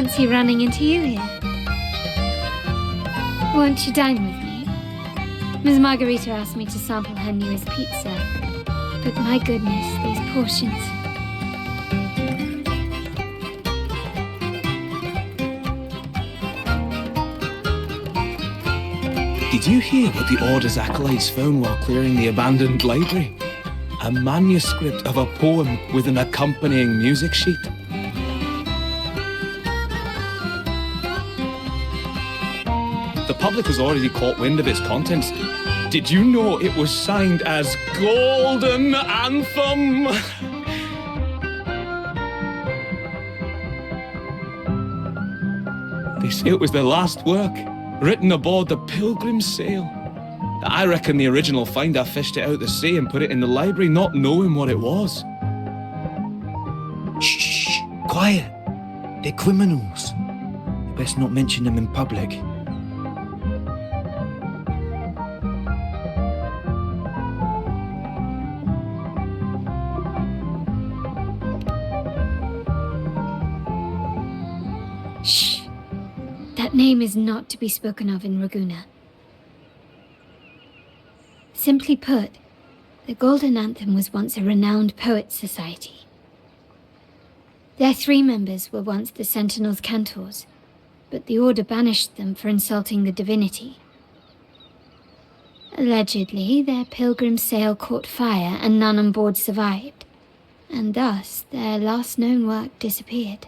fancy running into you here. Won't you dine with me? Ms. Margarita asked me to sample her newest pizza. But my goodness, these portions. Did you hear what the Order's acolytes found while clearing the abandoned library? A manuscript of a poem with an accompanying music sheet. The public has already caught wind of its contents. Did you know it was signed as Golden Anthem? They say it was the last work, written aboard the Pilgrim's Sail. I reckon the original finder fished it out the sea and put it in the library, not knowing what it was. Shh, quiet. They're criminals. You best not mention them in public. Shh. That name is not to be spoken of in Ragusa. Simply put, the Golden Anthem was once a renowned poets' society. Their 3 members were once the Sentinel's cantors, but the Order banished them for insulting the divinity. Allegedly, their pilgrim sail caught fire and none on board survived, and thus their last known work disappeared.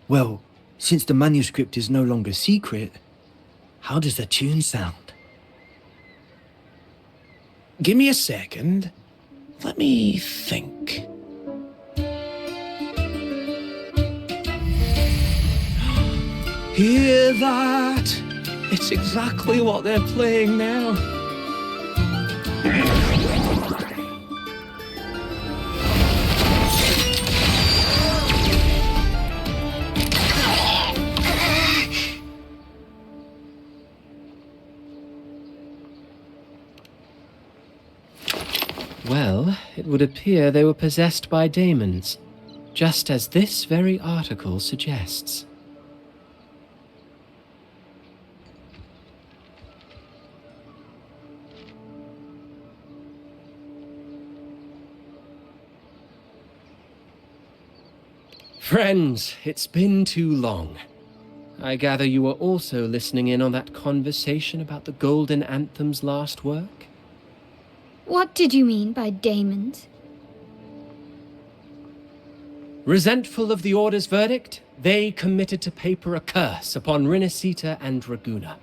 Well, since the manuscript is no longer secret, how does the tune sound? Give me a second. Let me think. Hear that? It's exactly what they're playing now. Well, it would appear they were possessed by daemons, just as this very article suggests. Friends, it's been too long. I gather you were also listening in on that conversation about the Golden Anthem's last work? What did you mean by daemons? Resentful of the Order's verdict, they committed to paper a curse upon Rinascita and Ragusa.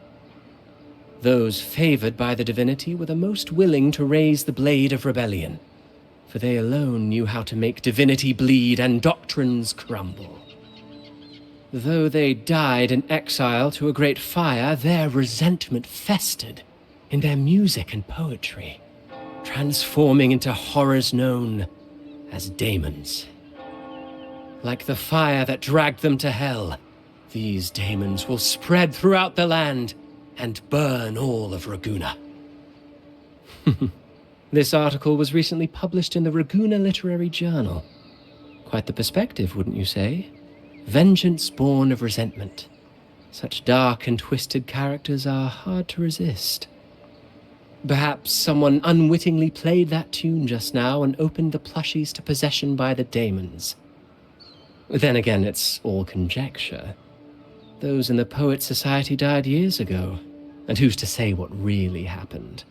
Those favored by the divinity were the most willing to raise the blade of rebellion, for they alone knew how to make divinity bleed and doctrines crumble. Though they died in exile to a great fire, their resentment festered in their music and poetry, transforming into horrors known as daemons. Like the fire that dragged them to hell, these daemons will spread throughout the land and burn all of Ragusa. This article was recently published in the Ragusa Literary Journal. Quite the perspective, wouldn't you say? Vengeance born of resentment. Such dark and twisted characters are hard to resist. Perhaps someone unwittingly played that tune just now and opened the plushies to possession by the daemons. Then again, it's all conjecture. Those in the Poets' Society died years ago, and who's to say what really happened?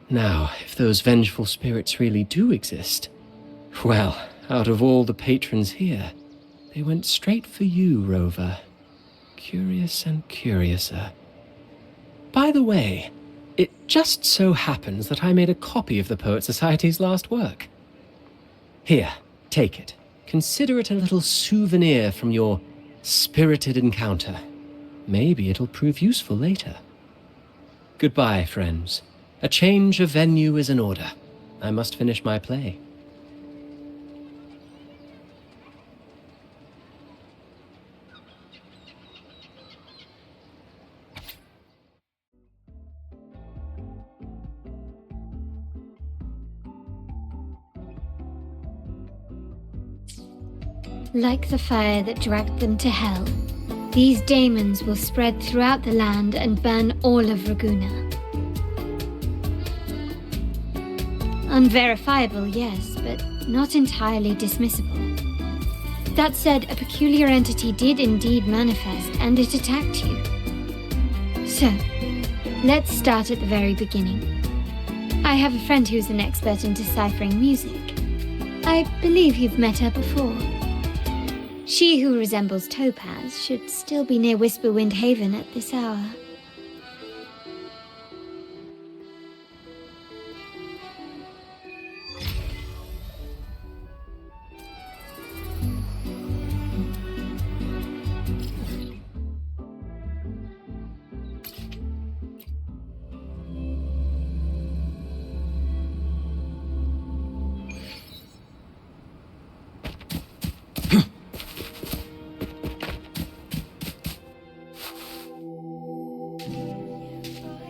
Now, if those vengeful spirits really do exist, well, out of all the patrons here, they went straight for you, Rover. Curious and curiouser. By the way, it just so happens that I made a copy of the Poets' Society's last work. Here, take it. Consider it a little souvenir from your spirited encounter. Maybe it'll prove useful later. Goodbye, friends. A change of venue is in order. I must finish my play. Like the fire that dragged them to hell, these daemons will spread throughout the land and burn all of Raguna. Unverifiable, yes, but not entirely dismissible. That said, a peculiar entity did indeed manifest, and it attacked you. So, let's start at the very beginning. I have a friend who's an expert in deciphering music. I believe you've met her before. She who resembles Topaz should still be near Whisperwind Haven at this hour.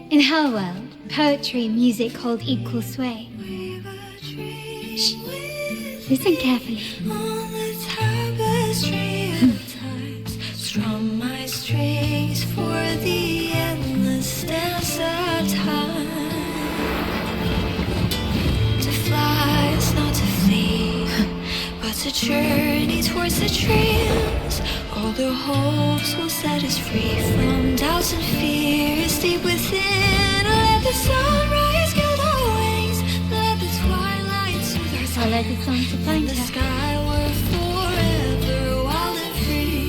In Hellworld, poetry and music hold equal sway. Shh. Listen carefully. On the tapestry of times, strum my strings for the endless dance of time. To fly is not to flee, but to journey towards the dreams. All the hopes will set us free from doubts and fears deep within. Let the sunrise gild our wings, let the twilight soothe our Follow the song to in find the her. sky we're forever wild and free.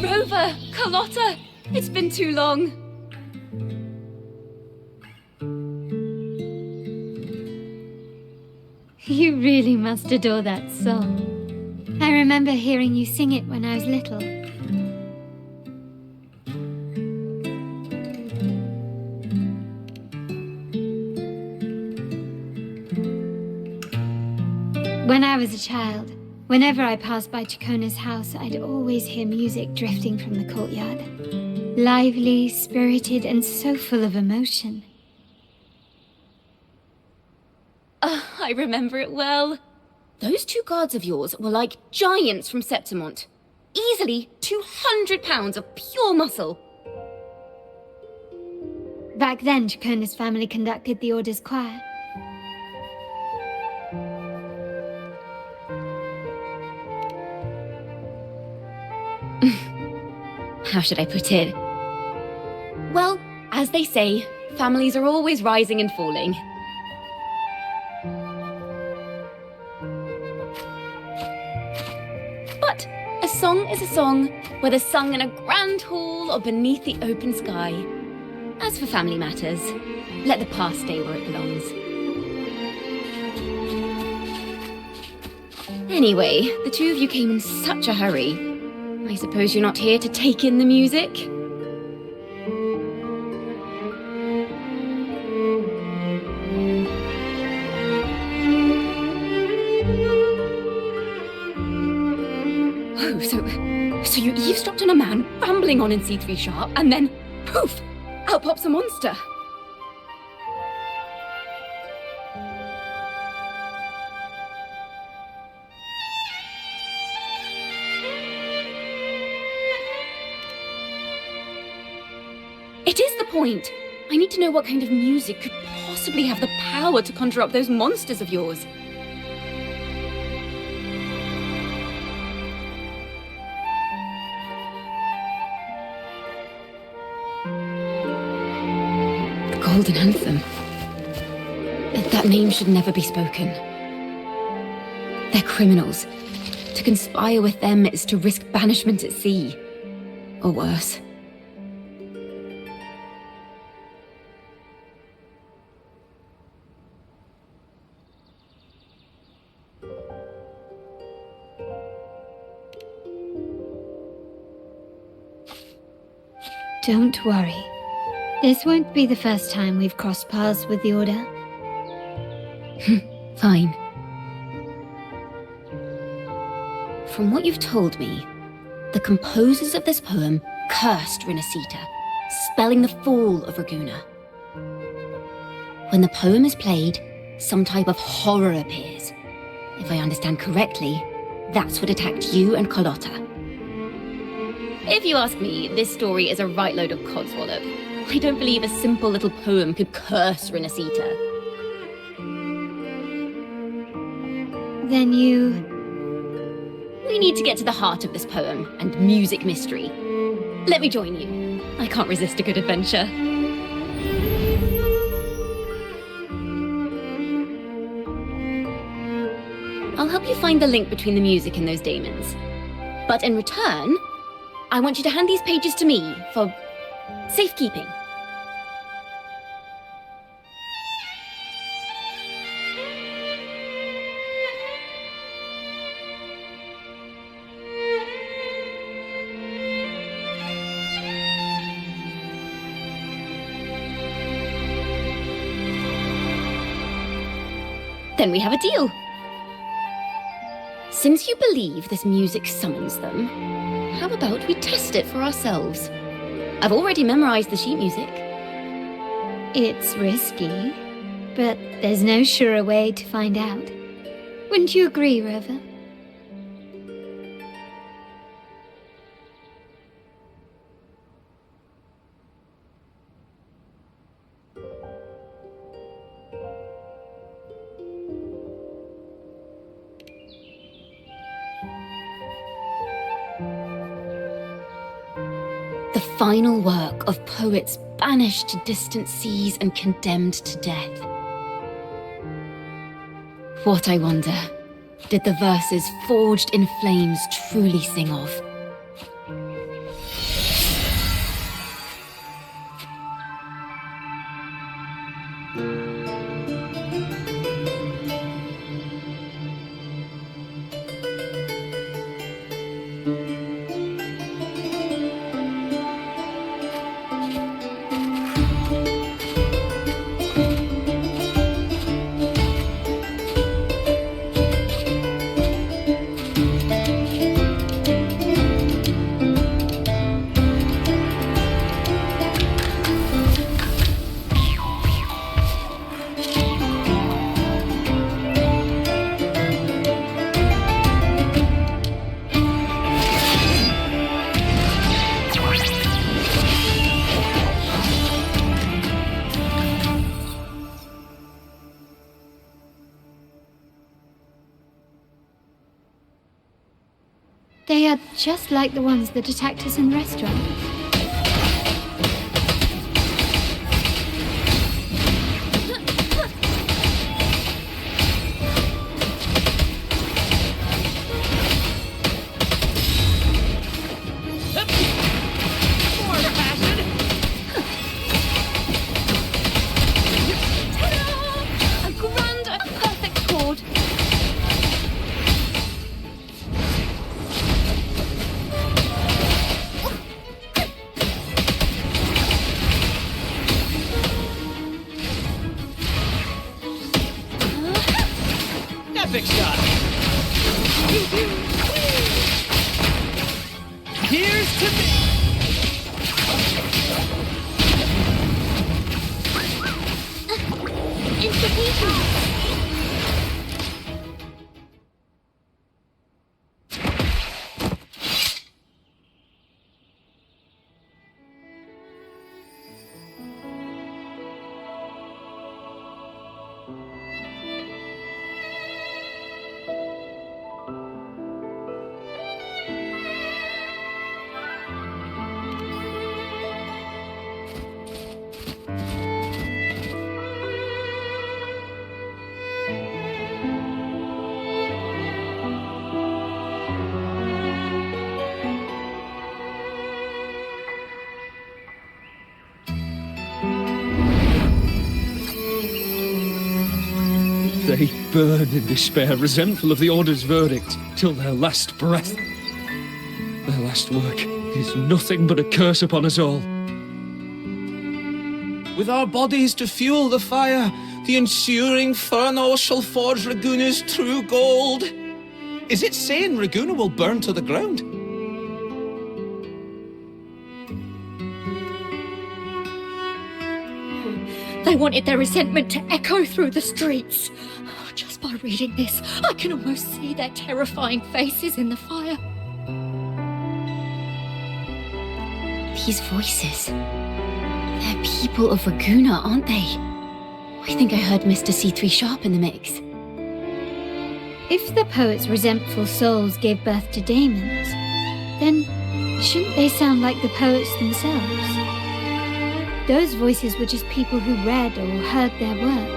Rover! Carlotta! It's been too long. You really must adore that song. I remember hearing you sing it when I was little. When I was a child, whenever I passed by Ciaccona's house, I'd always hear music drifting from the courtyard. Lively, spirited, and so full of emotion. I remember it well. Those two guards of yours were like giants from Septimont. Easily 200 pounds of pure muscle. Back then, Ciaccona's family conducted the Order's choir. How should I put it? Well, as they say, families are always rising and falling. But a song is a song, whether sung in a grand hall or beneath the open sky. As for family matters, let the past stay where it belongs. Anyway, the two of you came in such a hurry. I suppose you're not here to take in the music? Oh, so you eavesdropped on a man rambling on in C3 Sharp, and then, poof, out pops a monster. It is the point. I need to know what kind of music could possibly have the power to conjure up those monsters of yours. The Golden Anthem. That name should never be spoken. They're criminals. To conspire with them is to risk banishment at sea. Or worse. Don't worry. This won't be the first time we've crossed paths with the Order. Fine. From what you've told me, the composers of this poem cursed Rinasita, spelling the fall of Raguna. When the poem is played, some type of horror appears. If I understand correctly, that's what attacked you and Carlotta. If you ask me, this story is a right load of codswallop. I don't believe a simple little poem could curse Renacita. Then you... We need to get to the heart of this poem and music mystery. Let me join you. I can't resist a good adventure. I'll help you find the link between the music and those daemons. But in return, I want you to hand these pages to me for safekeeping. Then we have a deal. Since you believe this music summons them, how about we test it for ourselves? I've already memorized the sheet music. It's risky, but there's no surer way to find out. Wouldn't you agree, Rover? The final work of poets banished to distant seas and condemned to death. What, I wonder, did the verses forged in flames truly sing of? They are just like the ones that attacked us in the restaurant. A grand and perfect chord. Epic shot! Here's to me! They burn in despair, resentful of the Order's verdict, till their last breath. Their last work is nothing but a curse upon us all. With our bodies to fuel the fire, the ensuing furnace shall forge Raguna's true gold. Is it saying Raguna will burn to the ground? They wanted their resentment to echo through the streets. Just by reading this, I can almost see their terrifying faces in the fire. These voices, they're people of Raguna, aren't they? I think I heard Mr. C3 Sharp in the mix. If the poet's resentful souls gave birth to daemons, then shouldn't they sound like the poets themselves? Those voices were just people who read or heard their work.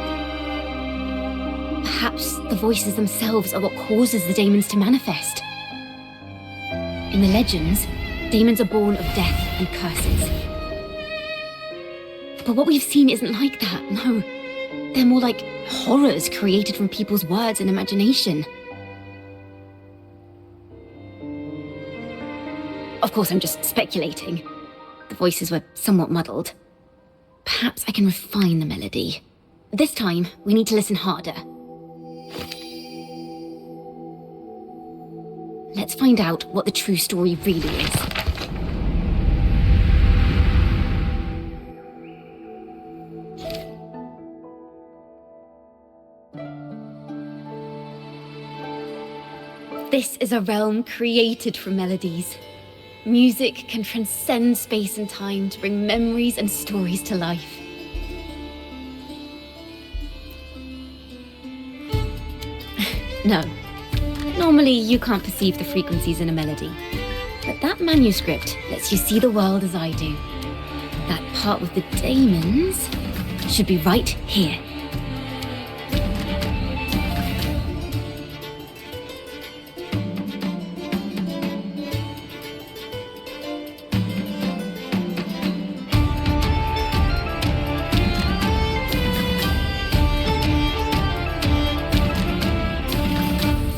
Perhaps the voices themselves are what causes the daemons to manifest. In the legends, daemons are born of death and curses. But what we've seen isn't like that, no. They're more like horrors created from people's words and imagination. Of course, I'm just speculating. The voices were somewhat muddled. Perhaps I can refine the melody. This time, we need to listen harder. Let's find out what the true story really is. This is a realm created from melodies. Music can transcend space and time to bring memories and stories to life. No. Normally, you can't perceive the frequencies in a melody. But that manuscript lets you see the world as I do. That part with the daemons should be right here.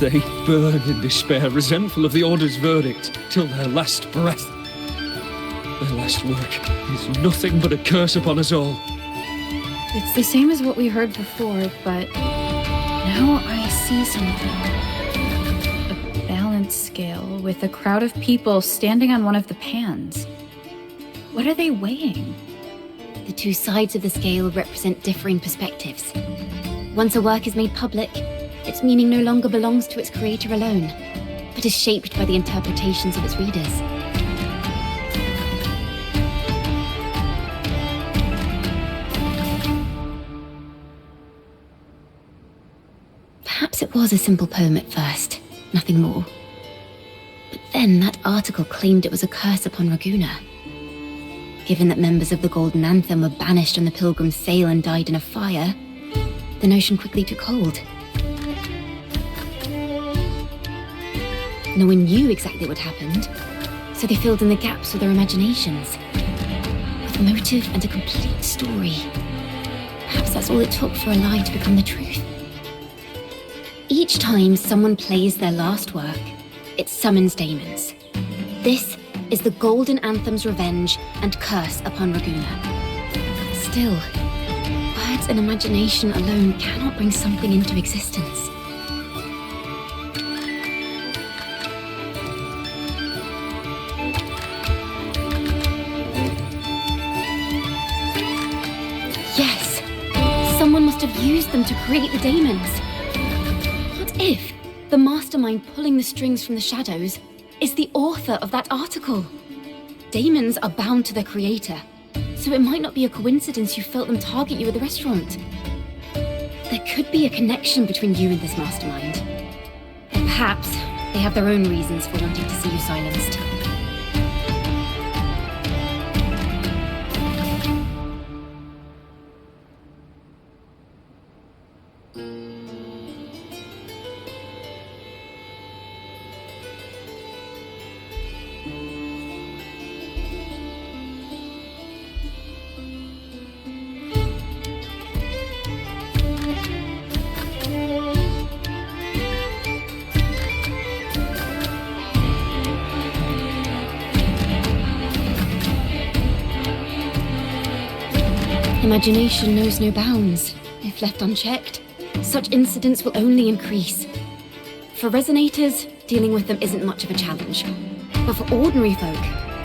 They burn in despair, resentful of the Order's verdict, till their last breath. Their last work is nothing but a curse upon us all. It's the same as what we heard before, but now I see something. A balance scale with a crowd of people standing on one of the pans. What are they weighing? The two sides of the scale represent differing perspectives. Once a work is made public, its meaning no longer belongs to its creator alone, but is shaped by the interpretations of its readers. Perhaps it was a simple poem at first, nothing more. But then that article claimed it was a curse upon Raguna. Given that members of the Golden Anthem were banished on the Pilgrim's Sail and died in a fire, the notion quickly took hold. No one knew exactly what happened, so they filled in the gaps with their imaginations. With motive and a complete story. Perhaps that's all it took for a lie to become the truth. Each time someone plays their last work, it summons daemons. This is the Golden Anthem's revenge and curse upon Raguna. Still, words and imagination alone cannot bring something into existence. Yes, someone must have used them to create the daemons. What if the mastermind pulling the strings from the shadows is the author of that article? Daemons are bound to their creator, so it might not be a coincidence you felt them target you at the restaurant. There could be a connection between you and this mastermind. And perhaps they have their own reasons for wanting to see you silenced. Imagination knows no bounds. If left unchecked, such incidents will only increase. For resonators, dealing with them isn't much of a challenge. But for ordinary folk,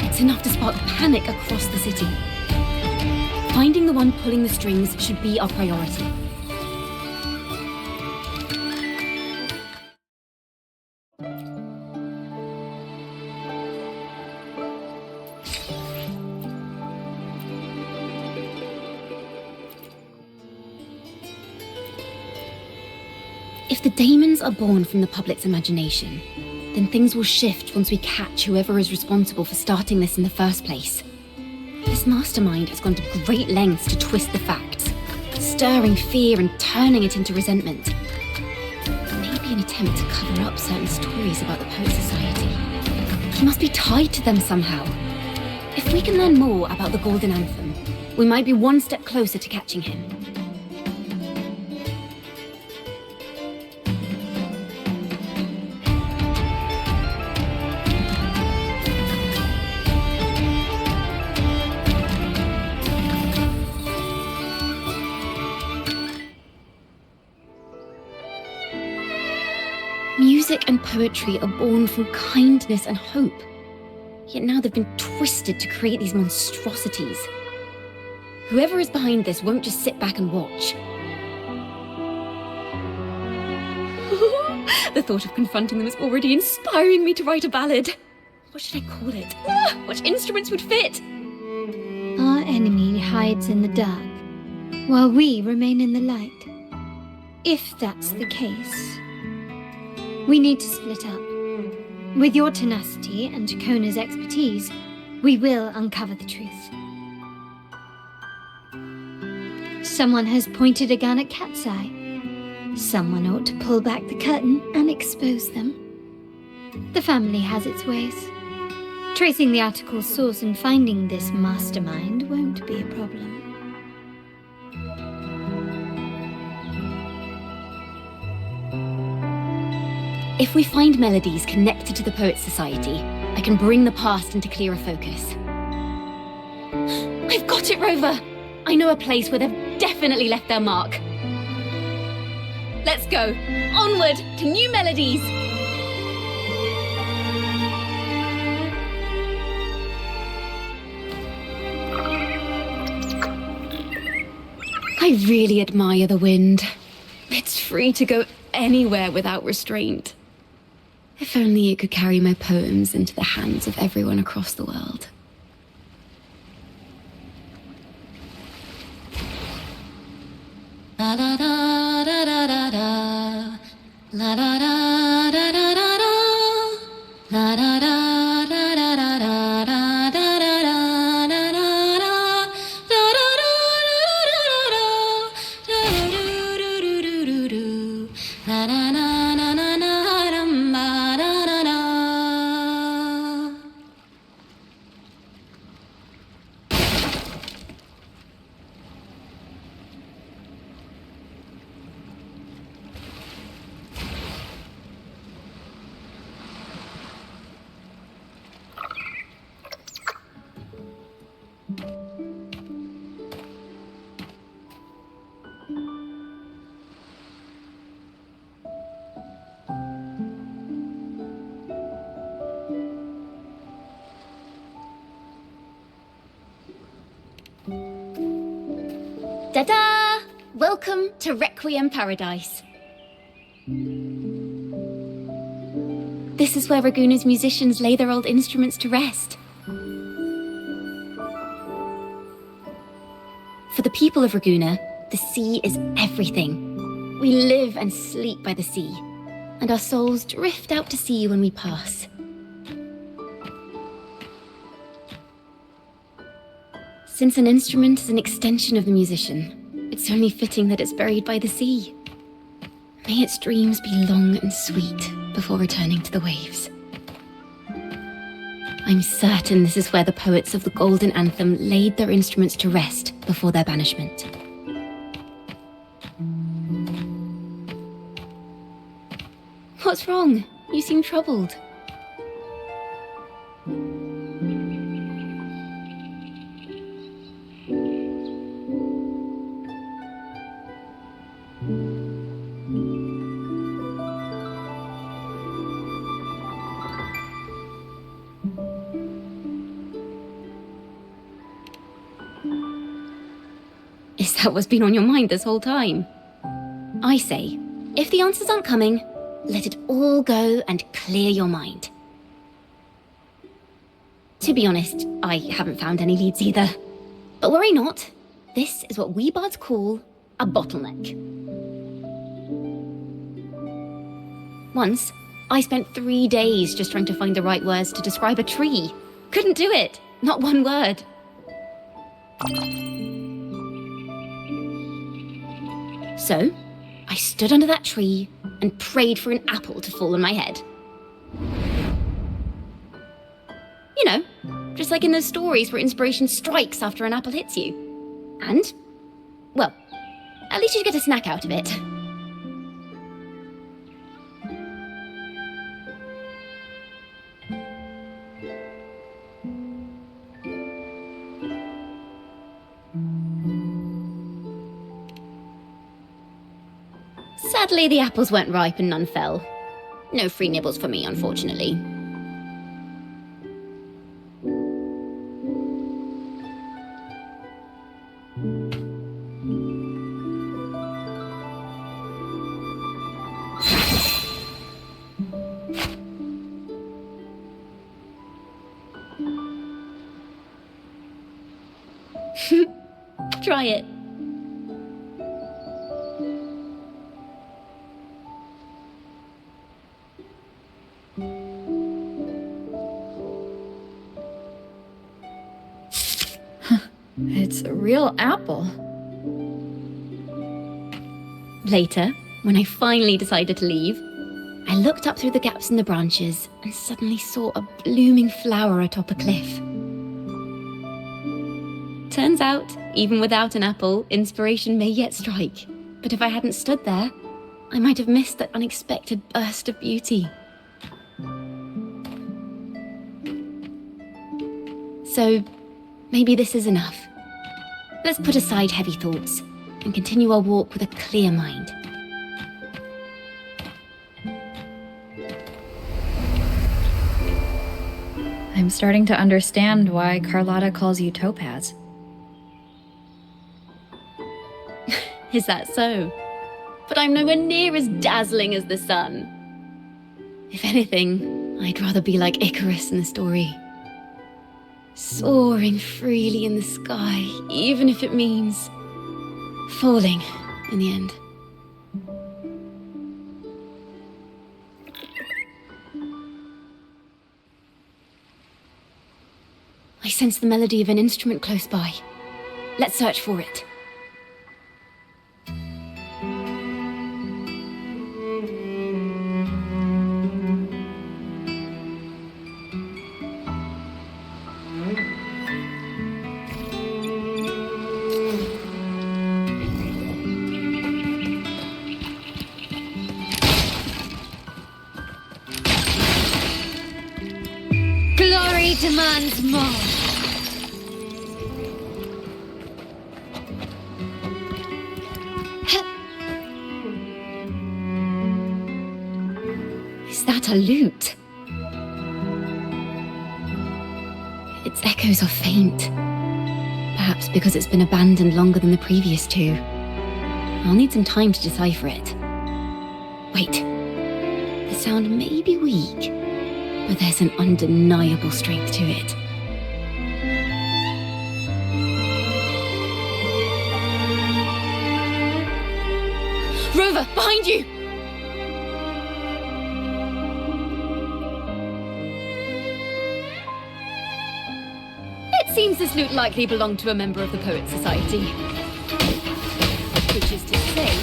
it's enough to spark panic across the city. Finding the one pulling the strings should be our priority. If the daemons are born from the public's imagination, then things will shift once we catch whoever is responsible for starting this in the first place. This mastermind has gone to great lengths to twist the facts, stirring fear and turning it into resentment. Maybe an attempt to cover up certain stories about the Poet Society. He must be tied to them somehow. If we can learn more about the Golden Anthem, we might be one step closer to catching him. Music and poetry are born from kindness and hope. Yet now they've been twisted to create these monstrosities. Whoever is behind this won't just sit back and watch. The thought of confronting them is already inspiring me to write a ballad. What should I call it? What instruments would fit? Our enemy hides in the dark, while we remain in the light. If that's the case, we need to split up. With your tenacity and Ciaccona's expertise, we will uncover the truth. Someone has pointed a gun at Cat's Eye. Someone ought to pull back the curtain and expose them. The family has its ways. Tracing the article's source and finding this mastermind won't be a problem. If we find melodies connected to the Poet Society, I can bring the past into clearer focus. I've got it, Rover! I know a place where they've definitely left their mark. Let's go! Onward to new melodies! I really admire the wind. It's free to go anywhere without restraint. If only it could carry my poems into the hands of everyone across the world. La da da da da da da. La da da da da da da. La da da da da da da da da da da da da da. Da da da da da da da. Da do do do do do do. La da na na na na dum ba da da da. Ta-da! Welcome to Requiem Paradise. This is where Raguna's musicians lay their old instruments to rest. For the people of Raguna, the sea is everything. We live and sleep by the sea, and our souls drift out to sea when we pass. Since an instrument is an extension of the musician, it's only fitting that it's buried by the sea. May its dreams be long and sweet before returning to the waves. I'm certain this is where the poets of the Golden Anthem laid their instruments to rest before their banishment. What's wrong? You seem troubled. that what's been on your mind this whole time? I say, if the answers aren't coming, let it all go and clear your mind. To be honest, I haven't found any leads either. But worry not. This is what we bards call a bottleneck. Once, I spent 3 days just trying to find the right words to describe a tree. Couldn't do it. Not one word. So, I stood under that tree and prayed for an apple to fall on my head. You know, just like in those stories where inspiration strikes after an apple hits you. And, well, at least you get a snack out of it. Sadly, the apples weren't ripe and none fell. No free nibbles for me, unfortunately. Try it. It's a real apple. Later, when I finally decided to leave, I looked up through the gaps in the branches and suddenly saw a blooming flower atop a cliff. Turns out, even without an apple, inspiration may yet strike. But if I hadn't stood there, I might have missed that unexpected burst of beauty. So, maybe this is enough. Let's put aside heavy thoughts and continue our walk with a clear mind. I'm starting to understand why Carlotta calls you Topaz. Is that so? But I'm nowhere near as dazzling as the sun. If anything, I'd rather be like Icarus in the story. Soaring freely in the sky, even if it means falling in the end. I sense the melody of an instrument close by. Let's search for it. Glory demands more. Is that a lute? Its echoes are faint. Perhaps because it's been abandoned longer than the previous two. I'll need some time to decipher it. Wait. The sound may be weak, but there's an undeniable strength to it. Rover, behind you! It seems this lute likely belonged to a member of the Poets Society. Which is to say,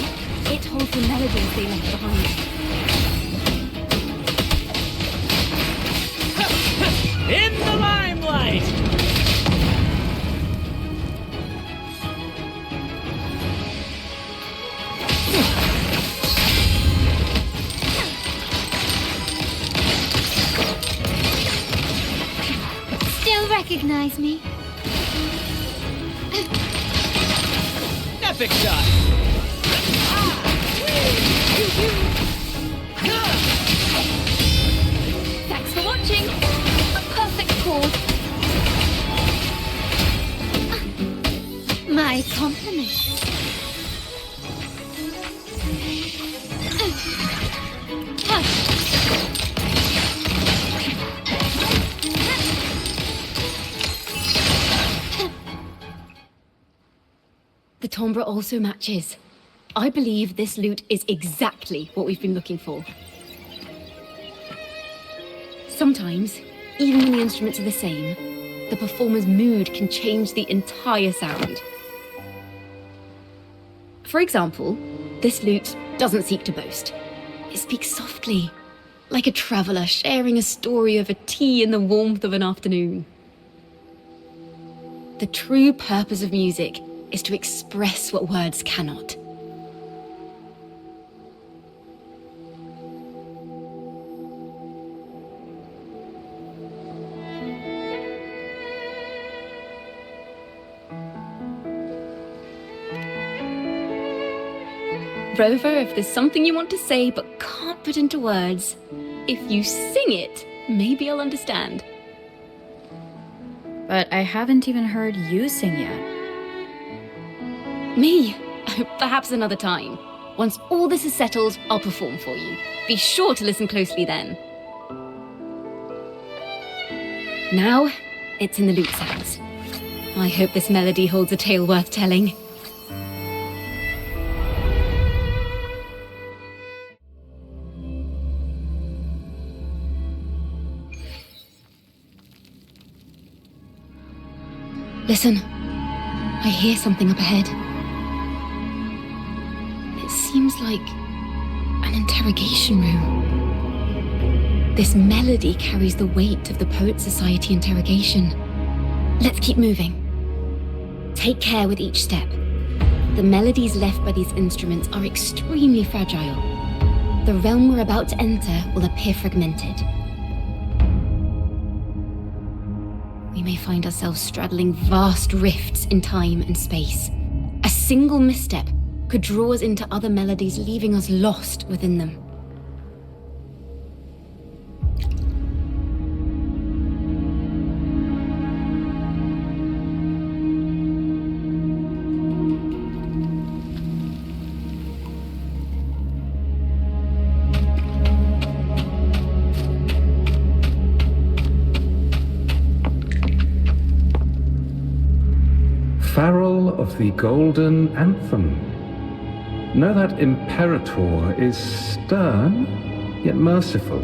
it holds the melodies they left behind. In the limelight! Still recognize me? Epic shot! Thanks for watching! Perfect chord. My compliments. timbre also matches. I believe this lute is exactly what we've been looking for. Sometimes, even when the instruments are the same, the performer's mood can change the entire sound. For example, this lute doesn't seek to boast. It speaks softly, like a traveller sharing a story over tea in the warmth of an afternoon. The true purpose of music is to express what words cannot. Rover, if there's something you want to say but can't put into words, if you sing it, maybe I'll understand. But I haven't even heard you sing yet. Me? Perhaps another time. Once all this is settled, I'll perform for you. Be sure to listen closely then. Now, it's in the lute sounds. I hope this melody holds a tale worth telling. Listen, I hear something up ahead. It seems like an interrogation room. This melody carries the weight of the Poet Society interrogation. Let's keep moving. Take care with each step. The melodies left by these instruments are extremely fragile. The realm we're about to enter will appear fragmented. We may find ourselves straddling vast rifts in time and space. A single misstep could draw us into other melodies, leaving us lost within them. Farrell of the Golden Anthem. Know that Imperator is stern, yet merciful.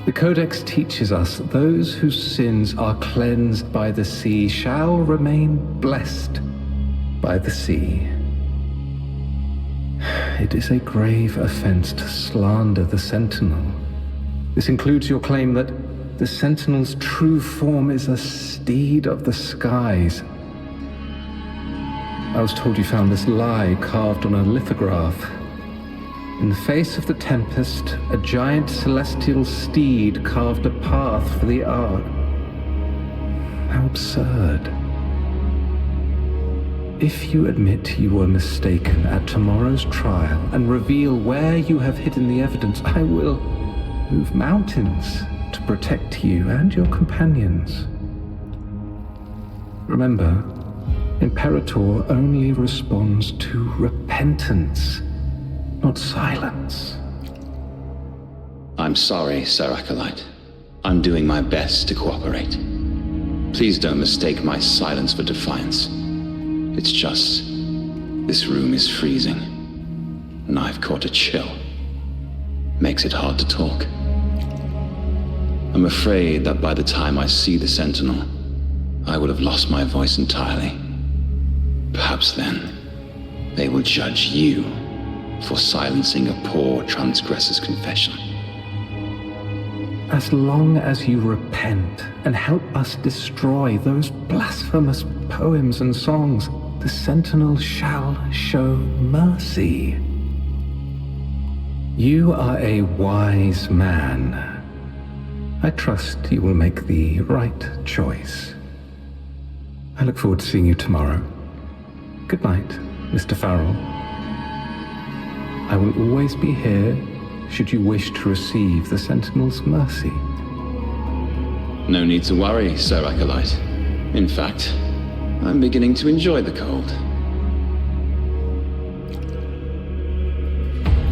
The Codex teaches us that those whose sins are cleansed by the sea shall remain blessed by the sea. It is a grave offense to slander the Sentinel. This includes your claim that the Sentinel's true form is a steed of the skies. I was told you found this lie carved on a lithograph. In the face of the tempest, a giant celestial steed carved a path for the Ark. How absurd. If you admit you were mistaken at tomorrow's trial and reveal where you have hidden the evidence, I will move mountains to protect you and your companions. Remember, Imperator only responds to repentance, not silence. I'm sorry, Sir Acolyte. I'm doing my best to cooperate. Please don't mistake my silence for defiance. It's just, this room is freezing, and I've caught a chill. Makes it hard to talk. I'm afraid that by the time I see the Sentinel, I will have lost my voice entirely. Perhaps then, they will judge you for silencing a poor transgressor's confession. As long as you repent and help us destroy those blasphemous poems and songs, the Sentinel shall show mercy. You are a wise man. I trust you will make the right choice. I look forward to seeing you tomorrow. Good night, Mr. Farrell. I will always be here should you wish to receive the Sentinel's mercy. No need to worry, Sir Acolyte. In fact, I'm beginning to enjoy the cold.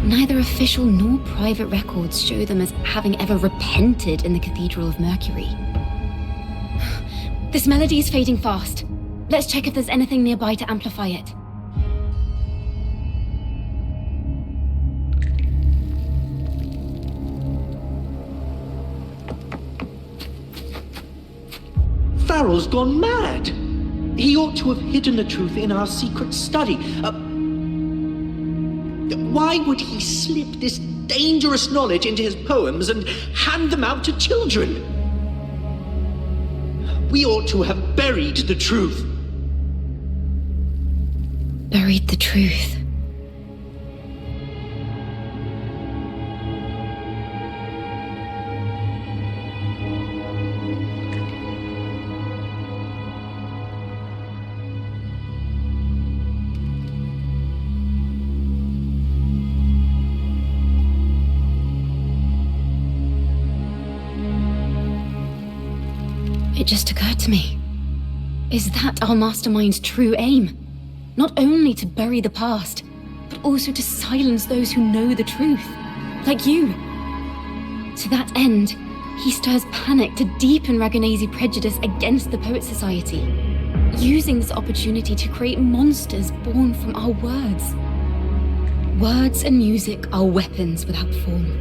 Neither official nor private records show them as having ever repented in the Cathedral of Mercury. This melody is fading fast. Let's check if there's anything nearby to amplify it. Farrell's gone mad. He ought to have hidden the truth in our secret study. Why would he slip this dangerous knowledge into his poems and hand them out to children? We ought to have buried the truth. Buried the truth. It just occurred to me. Is that our mastermind's true aim? Not only to bury the past, but also to silence those who know the truth. Like you. To that end, he stirs panic to deepen Ragonese prejudice against the Poet Society, using this opportunity to create monsters born from our words. Words and music are weapons without form.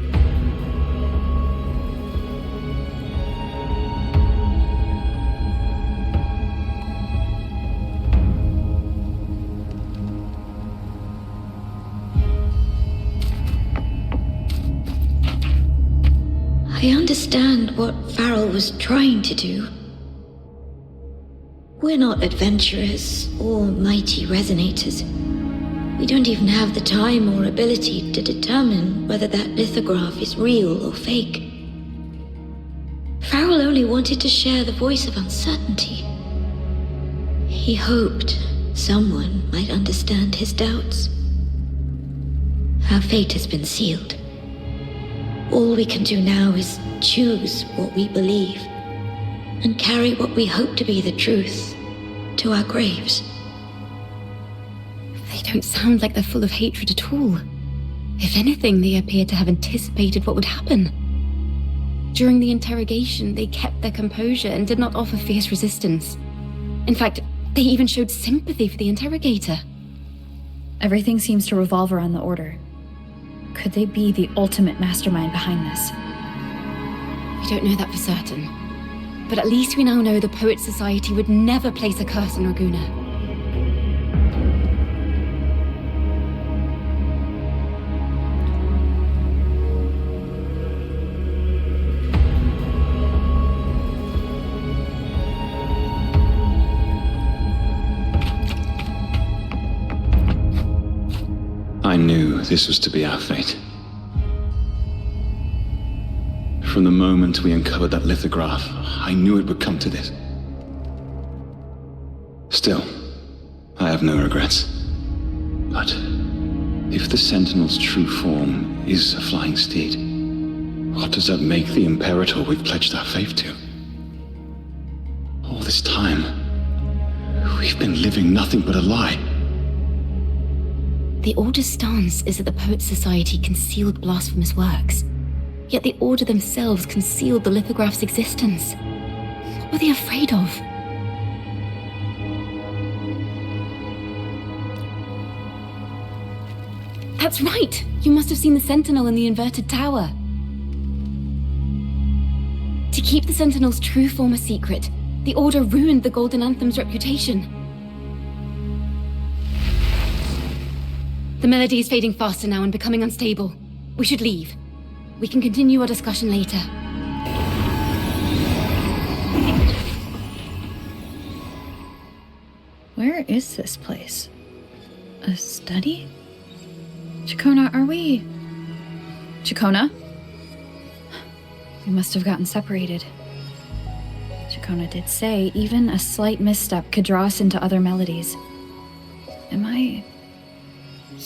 I understand what Farrell was trying to do. We're not adventurers or mighty resonators. We don't even have the time or ability to determine whether that lithograph is real or fake. Farrell only wanted to share the voice of uncertainty. He hoped someone might understand his doubts. Our fate has been sealed. All we can do now is choose what we believe and carry what we hope to be the truth to our graves. They don't sound like they're full of hatred at all. If anything, they appear to have anticipated what would happen. During the interrogation, they kept their composure and did not offer fierce resistance. In fact, they even showed sympathy for the interrogator. Everything seems to revolve around the Order. Could they be the ultimate mastermind behind this? We don't know that for certain. But at least we now know the Poet Society would never place a curse on Raguna. I knew this was to be our fate. From the moment we uncovered that lithograph, I knew it would come to this. Still, I have no regrets. But if the Sentinel's true form is a flying steed, what does that make the Imperator we've pledged our faith to? All this time, we've been living nothing but a lie. The Order's stance is that the Poet Society concealed blasphemous works. Yet the Order themselves concealed the lithograph's existence. What were they afraid of? That's right! You must have seen the Sentinel in the inverted tower. To keep the Sentinel's true form a secret, the Order ruined the Golden Anthem's reputation. The melody is fading faster now and becoming unstable. We should leave. We can continue our discussion later. Where is this place? A study? Ciaccona, are we... Ciaccona? We must have gotten separated. Ciaccona did say even a slight misstep could draw us into other melodies. Am I...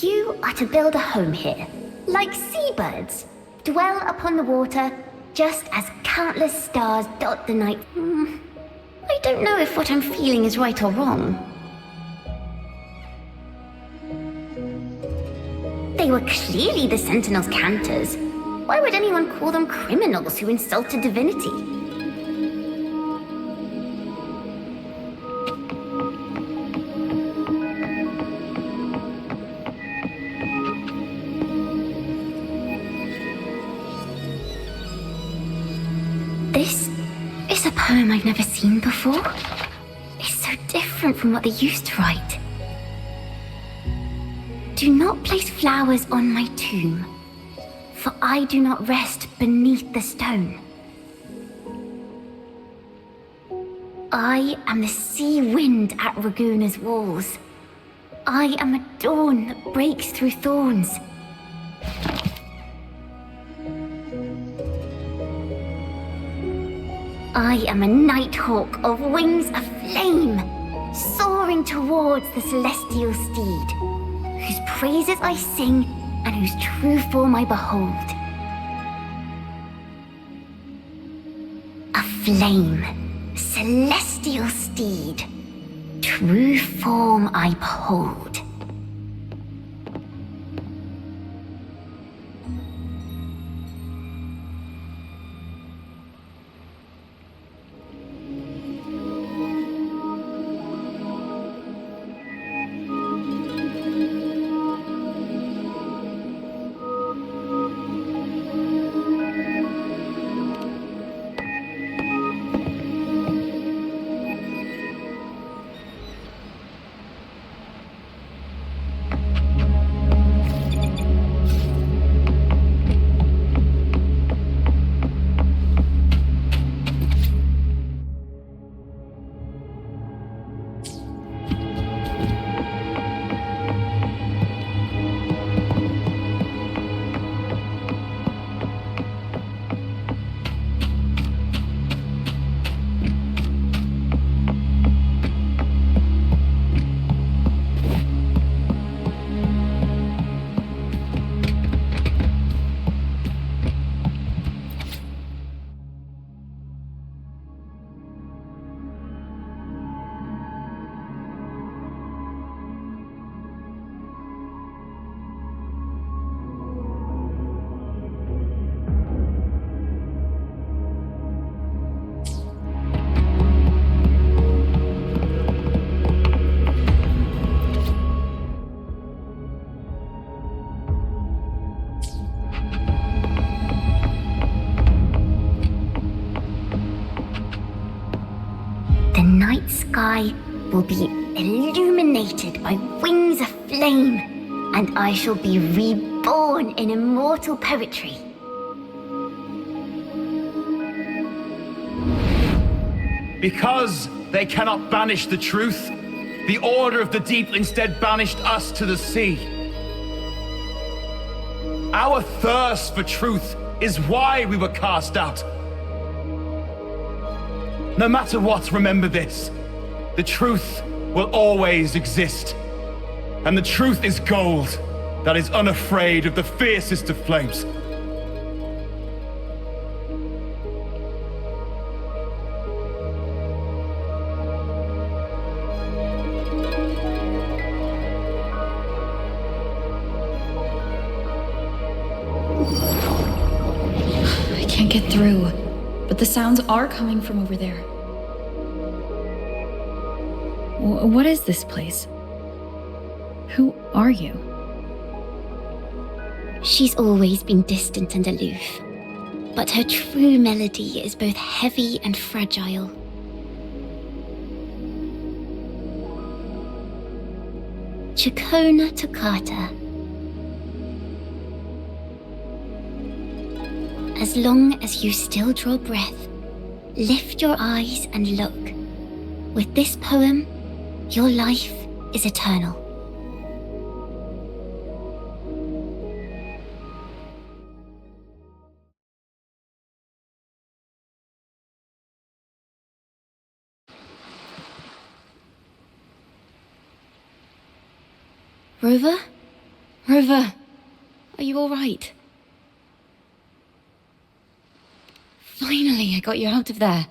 You are to build a home here, like seabirds. Dwell upon the water, just as countless stars dot the night. I don't know if what I'm feeling is right or wrong. They were clearly the Sentinel's cantors. Why would anyone call them criminals who insulted divinity? This is a poem I've never seen before. It's so different from what they used to write. Do not place flowers on my tomb, for I do not rest beneath the stone. I am the sea wind at Raguna's walls. I am a dawn that breaks through thorns. I am a nighthawk of wings of flame, soaring towards the celestial steed, whose praises I sing and whose true form I behold. A flame, celestial steed, true form I behold. The night sky will be illuminated by wings of flame, and I shall be reborn in immortal poetry. Because they cannot banish the truth, the Order of the Deep instead banished us to the sea. Our thirst for truth is why we were cast out. No matter what, remember this. The truth will always exist. And the truth is gold that is unafraid of the fiercest of flames. I can't get through, but the sounds are coming from over there. What is this place? Who are you? She's always been distant and aloof, but her true melody is both heavy and fragile. Ciaccona toccata. As long as you still draw breath, lift your eyes and look. With this poem, your life is eternal. Rover? Rover, are you all right? Finally, I got you out of there.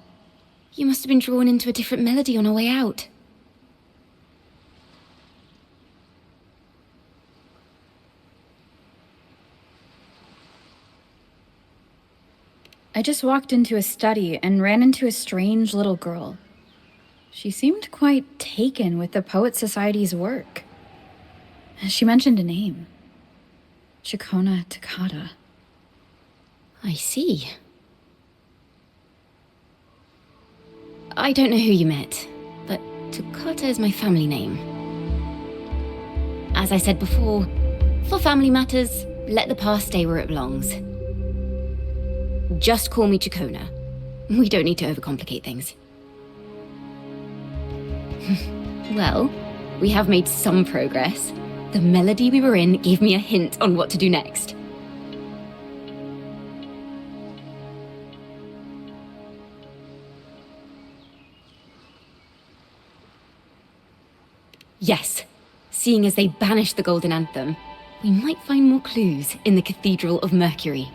You must have been drawn into a different melody on our way out. I just walked into a study and ran into a strange little girl. She seemed quite taken with the Poet Society's work. She mentioned a name. Ciaccona toccata. I see. I don't know who you met, but Ciaccona is my family name. As I said before, for family matters, let the past stay where it belongs. Just call me Ciaccona. We don't need to overcomplicate things. Well, we have made some progress. The melody we were in gave me a hint on what to do next. Yes, seeing as they banished the Golden Anthem, we might find more clues in the Cathedral of Mercury.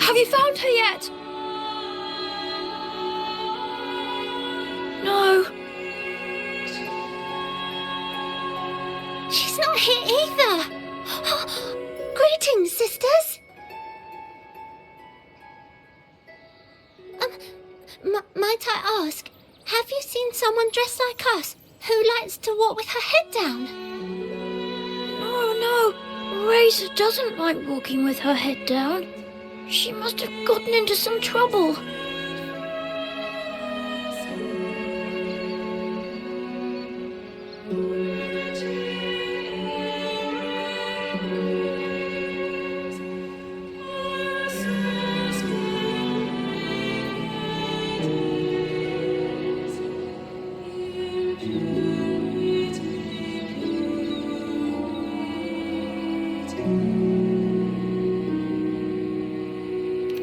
Have you found her yet? No. She's not here either. Greetings, sisters. Might I ask, have you seen someone dressed like us who likes to walk with her head down? No. Razor doesn't like walking with her head down. She must have gotten into some trouble.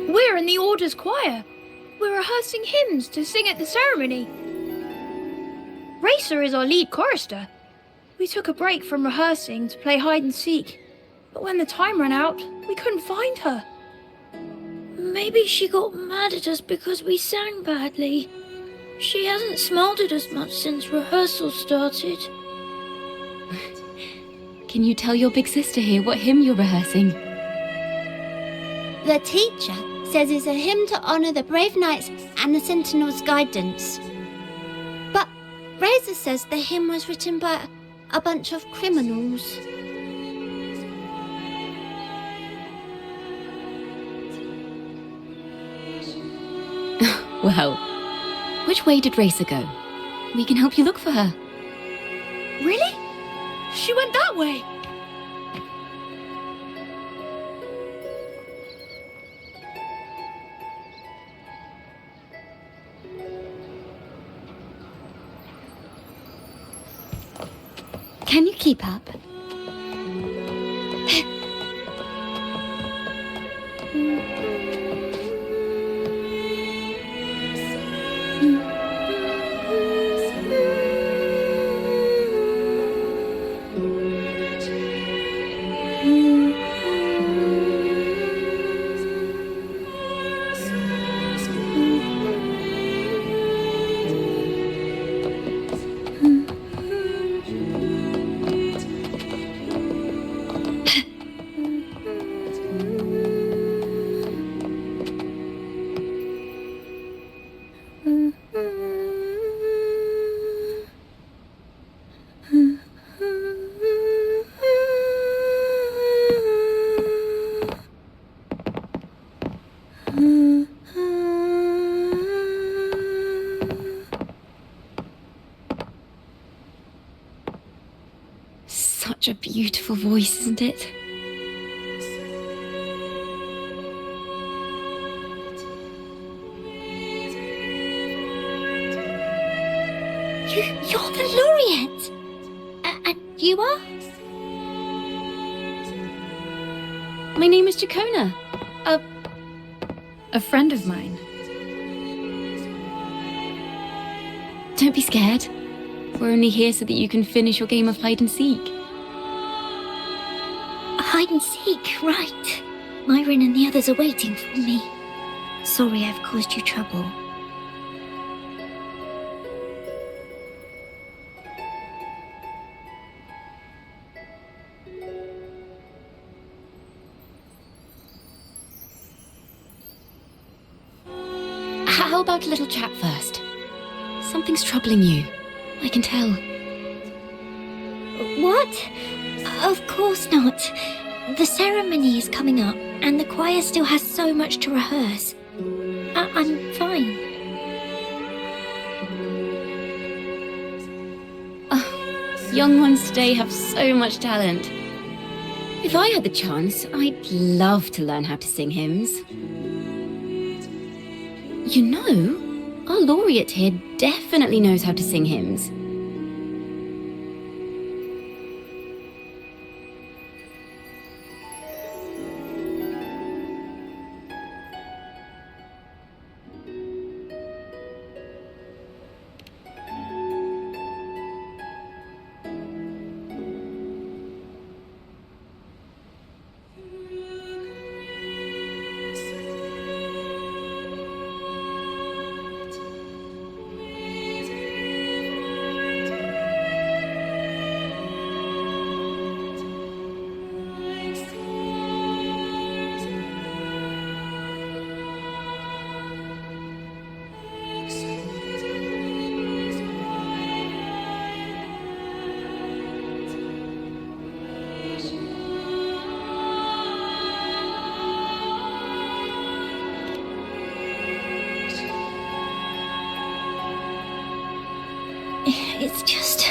We're in the Order's choir. We're rehearsing hymns to sing at the ceremony. Racer is our lead chorister. We took a break from rehearsing to play hide and seek, but when the time ran out, we couldn't find her. Maybe she got mad at us because we sang badly. She hasn't smiled at us much since rehearsal started. Can you tell your big sister here what hymn you're rehearsing? The teacher says it's a hymn to honor the brave knights and the Sentinel's guidance. But Razor says the hymn was written by a bunch of criminals. Well, which way did Racer go? We can help you look for her. Really? She went that way. Can you keep up? Such a beautiful voice, isn't it? You're the laureate! And you are? My name is Ciaccona. A friend of mine. Don't be scared. We're only here so that you can finish your game of hide and seek. Hide and seek, right. Myron and the others are waiting for me. Sorry I've caused you trouble. How about a little chat first? Something's troubling you. I can tell. What? Of course not. The ceremony is coming up, and the choir still has so much to rehearse. I'm fine. Young ones today have so much talent. If I had the chance, I'd love to learn how to sing hymns. You know, our laureate here definitely knows how to sing hymns. It's just...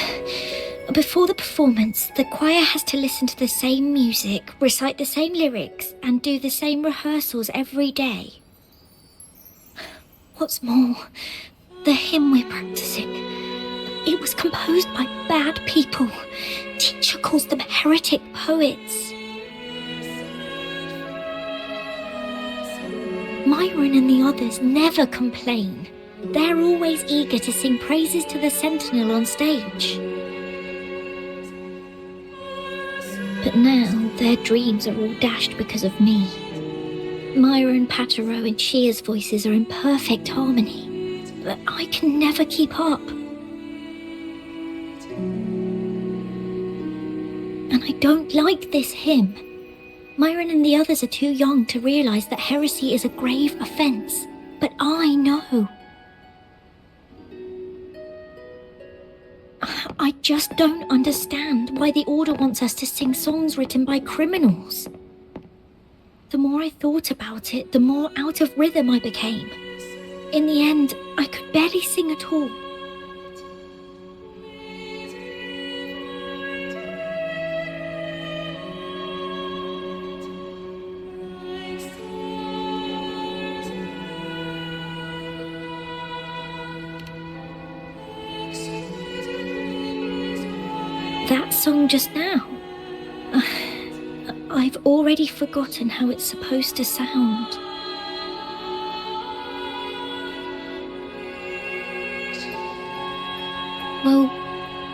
Before the performance, the choir has to listen to the same music, recite the same lyrics, and do the same rehearsals every day. What's more, the hymn we're practicing, it was composed by bad people. Teacher calls them heretic poets. Myron and the others never complain. They're always eager to sing praises to the Sentinel on stage. But now their dreams are all dashed because of me. Myron, Patero, and Shear's voices are in perfect harmony, but I can never keep up. And I don't like this hymn. Myron and the others are too young to realize that heresy is a grave offense, but I know. I just don't understand why the Order wants us to sing songs written by criminals. The more I thought about it, the more out of rhythm I became. In the end, I could barely sing at all. That song just now. I've already forgotten how it's supposed to sound. Well,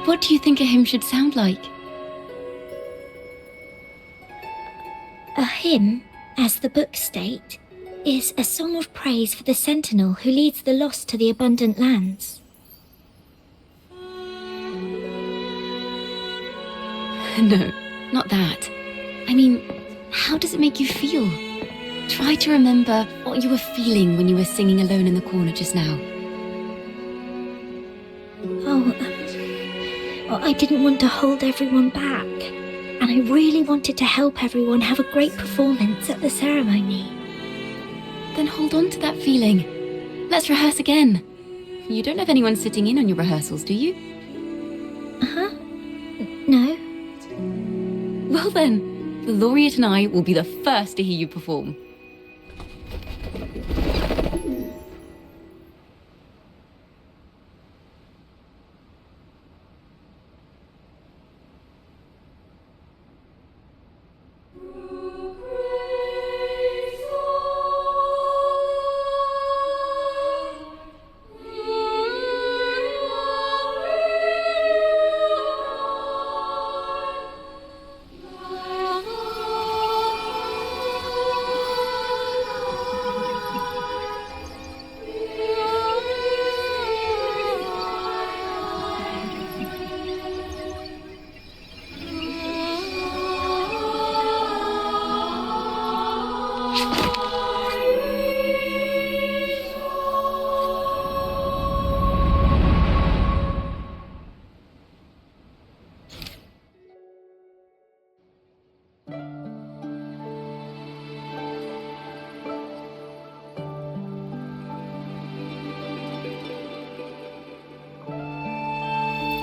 what do you think a hymn should sound like? A hymn, as the books state, is a song of praise for the Sentinel who leads the lost to the abundant lands. No, not that. I mean, how does it make you feel? Try to remember what you were feeling when you were singing alone in the corner just now. I didn't want to hold everyone back, and I really wanted to help everyone have a great performance at the ceremony. Then hold on to that feeling. Let's rehearse again. You don't have anyone sitting in on your rehearsals, do you? No. Well then, the laureate and I will be the first to hear you perform.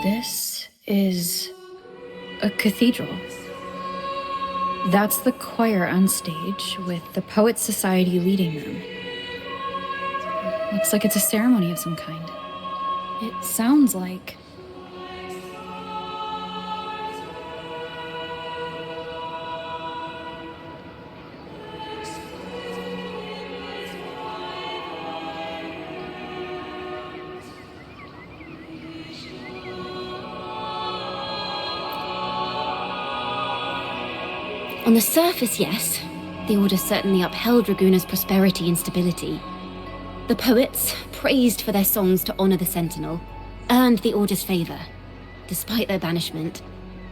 This is a cathedral. That's the choir on stage, with the Poets Society leading them. Looks like it's a ceremony of some kind. It sounds like... On the surface, yes. The Order certainly upheld Raguna's prosperity and stability. The poets, praised for their songs to honor the Sentinel, earned the Order's favor. Despite their banishment,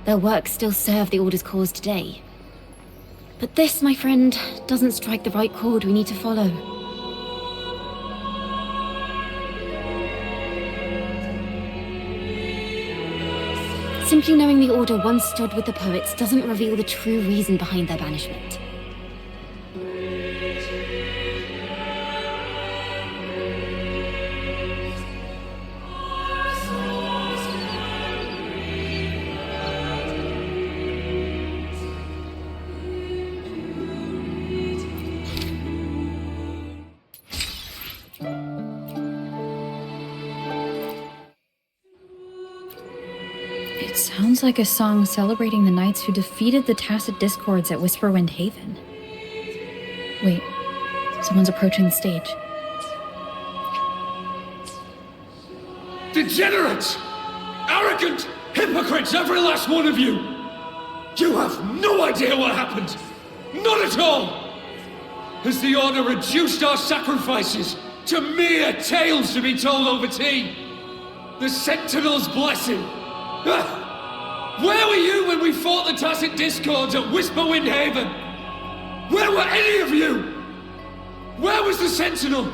their works still serve the Order's cause today. But this, my friend, doesn't strike the right chord we need to follow. Simply knowing the Order once stood with the poets doesn't reveal the true reason behind their banishment. It sounds like a song celebrating the knights who defeated the Tacit Discords at Whisperwind Haven. Wait, someone's approaching the stage. Degenerates! Arrogant hypocrites, every last one of you! You have no idea what happened! Not at all! Has the Order reduced our sacrifices to mere tales to be told over tea? The Sentinel's blessing! Where were you when we fought the Tacit Discords at Whisperwind Haven? Where were any of you? Where was the Sentinel?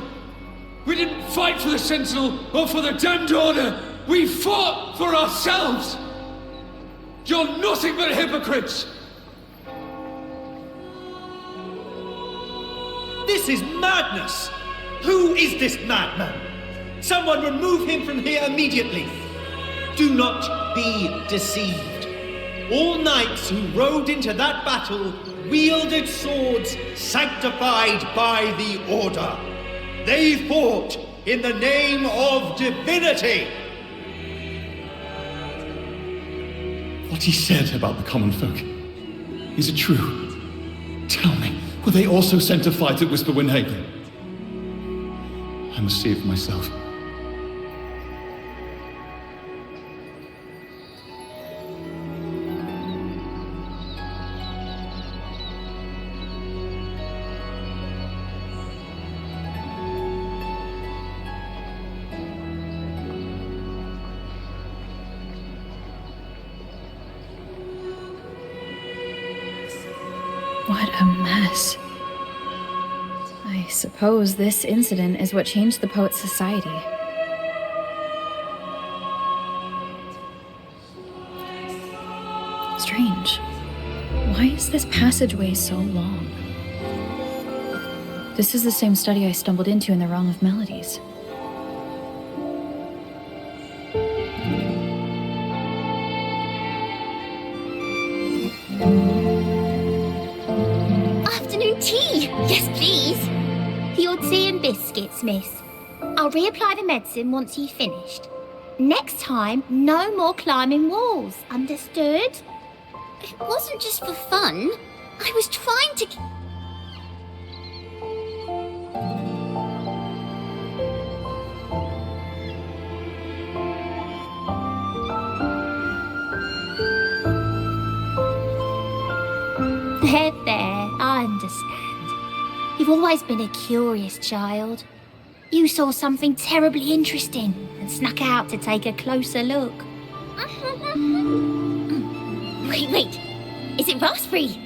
We didn't fight for the Sentinel or for the damned Order. We fought for ourselves. You're nothing but hypocrites. This is madness! Who is this madman? Someone remove him from here immediately. Do not be deceived. All knights who rode into that battle wielded swords sanctified by the Order. They fought in the name of divinity. What he said about the common folk, is it true? Tell me, were they also sent to fight at Whisperwind Haven? I must see it for myself. What a mess. I suppose this incident is what changed the Poets Society. Strange. Why is this passageway so long? This is the same study I stumbled into in the Realm of Melodies. Afternoon tea! Yes, please. Your tea and biscuits, miss. I'll reapply the medicine once you've finished. Next time, no more climbing walls. Understood? It wasn't just for fun. I was trying to... There, I understand. You've always been a curious child. You saw something terribly interesting and snuck out to take a closer look. Wait. Is it raspberry?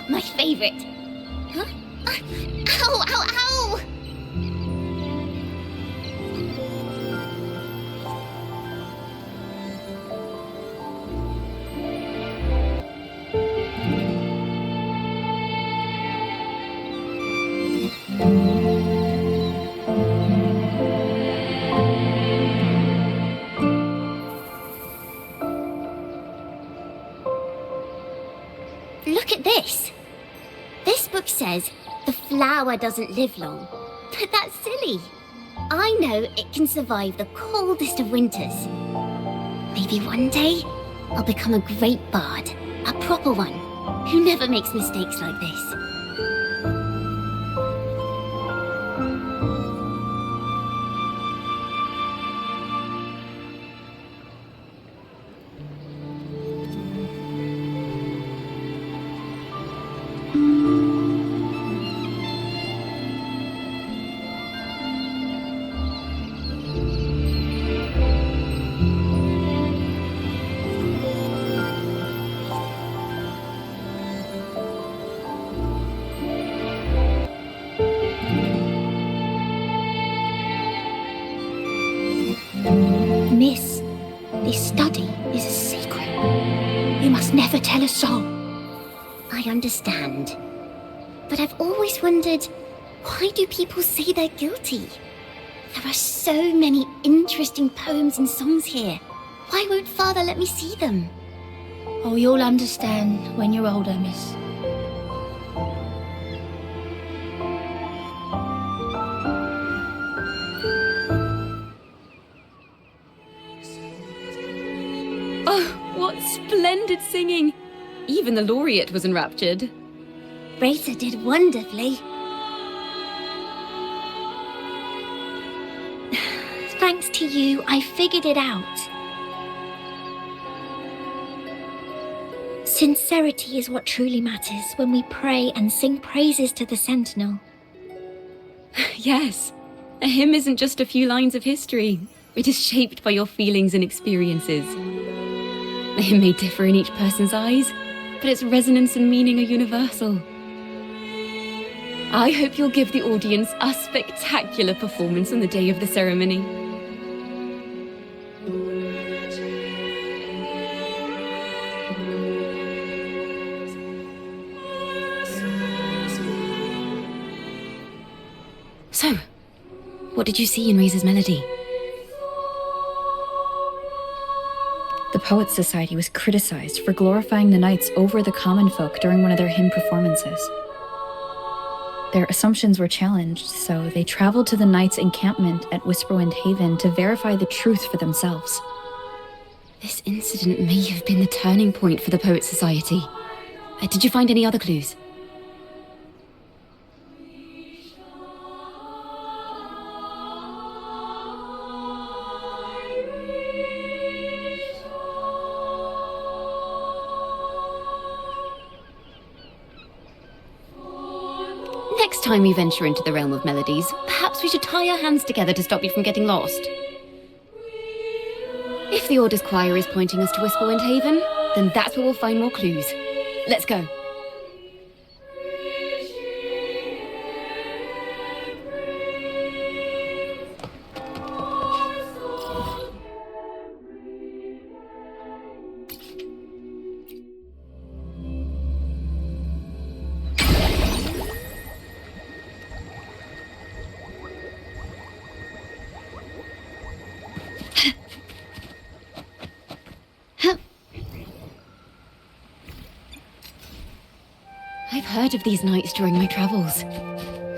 My favorite. Huh? Ow! says the flower doesn't live long. But that's silly. I know it can survive the coldest of winters. Maybe one day, I'll become a great bard. A proper one, who never makes mistakes like this. Miss, this study is a secret. You must never tell a soul. I understand. But I've always wondered, why do people say they're guilty? There are so many interesting poems and songs here. Why won't Father let me see them? Oh, you'll understand when you're older, miss. What splendid singing! Even the laureate was enraptured. Racer did wonderfully. Thanks to you, I figured it out. Sincerity is what truly matters when we pray and sing praises to the Sentinel. Yes, a hymn isn't just a few lines of history. It is shaped by your feelings and experiences. It may differ in each person's eyes, but its resonance and meaning are universal. I hope you'll give the audience a spectacular performance on the day of the ceremony. So, what did you see in Razor's melody? The Poets Society was criticized for glorifying the knights over the common folk during one of their hymn performances. Their assumptions were challenged, so they traveled to the knights' encampment at Whisperwind Haven to verify the truth for themselves. This incident may have been the turning point for the Poets Society. Did you find any other clues? Next time we venture into the realm of melodies, perhaps we should tie our hands together to stop you from getting lost. If the Order's choir is pointing us to Whisperwind Haven, then that's where we'll find more clues. Let's go. I've heard of these nights during my travels.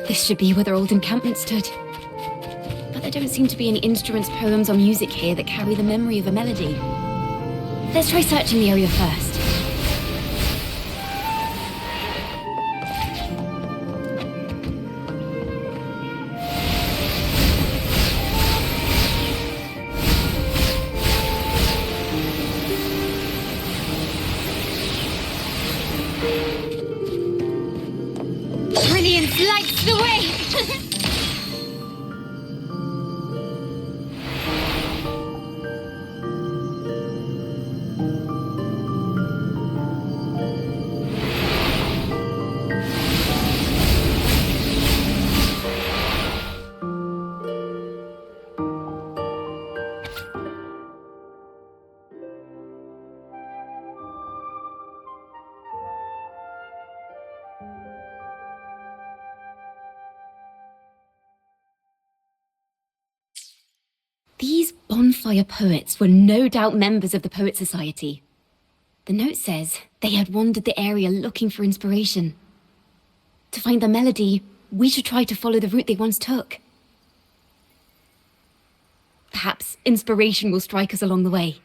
This should be where their old encampment stood. But there don't seem to be any instruments, poems, or music here that carry the memory of a melody. Let's try searching the area first. Brilliance lights the way! These bonfire poets were no doubt members of the Poet Society. The note says they had wandered the area looking for inspiration. To find the melody, we should try to follow the route they once took. Perhaps inspiration will strike us along the way.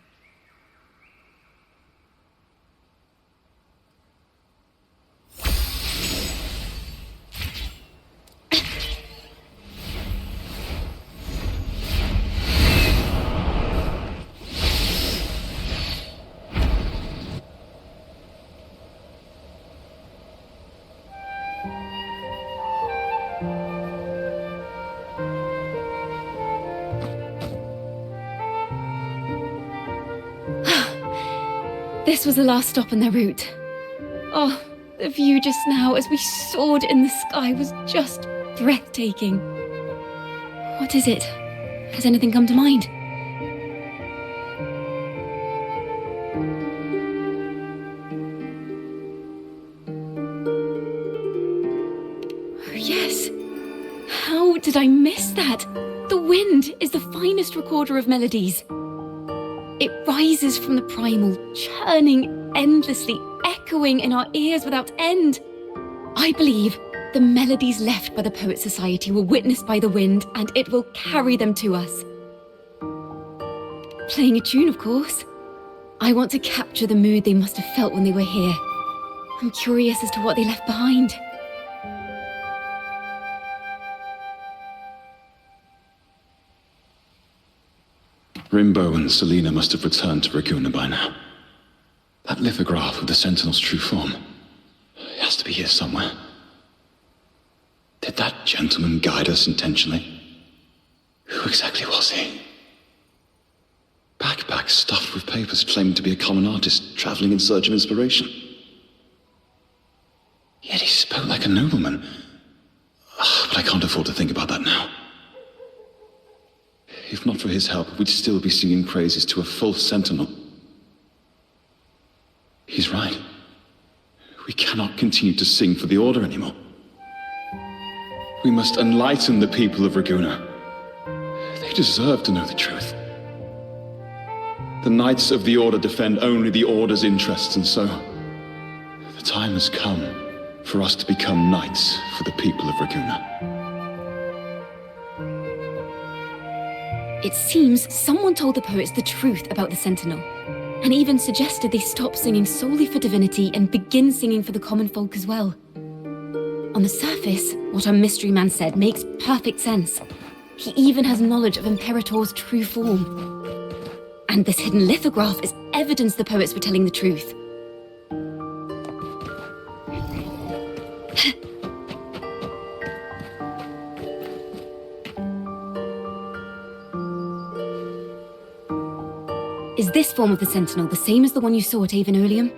This was the last stop on their route. Oh, the view just now as we soared in the sky was just breathtaking. What is it? Has anything come to mind? Oh, yes. How did I miss that? The wind is the finest recorder of melodies. It rises from the primal, churning endlessly, echoing in our ears without end. I believe the melodies left by the Poet Society were witnessed by the wind, and it will carry them to us. Playing a tune, of course. I want to capture the mood they must have felt when they were here. I'm curious as to what they left behind. Rimbo and Selena must have returned to Raguna by now. That lithograph of the Sentinel's true form. It has to be here somewhere. Did that gentleman guide us intentionally? Who exactly was he? Backpack stuffed with papers claiming to be a common artist traveling in search of inspiration. Yet he spoke like a nobleman. But I can't afford to think about that now. If not for his help, we'd still be singing praises to a false sentinel. He's right. We cannot continue to sing for the Order anymore. We must enlighten the people of Raguna. They deserve to know the truth. The Knights of the Order defend only the Order's interests, and so the time has come for us to become knights for the people of Raguna. It seems someone told the poets the truth about the Sentinel, and even suggested they stop singing solely for divinity and begin singing for the common folk as well. On the surface, what our mystery man said makes perfect sense. He even has knowledge of Imperator's true form. And this hidden lithograph is evidence the poets were telling the truth. Is this form of the Sentinel the same as the one you saw at Avon Oleum?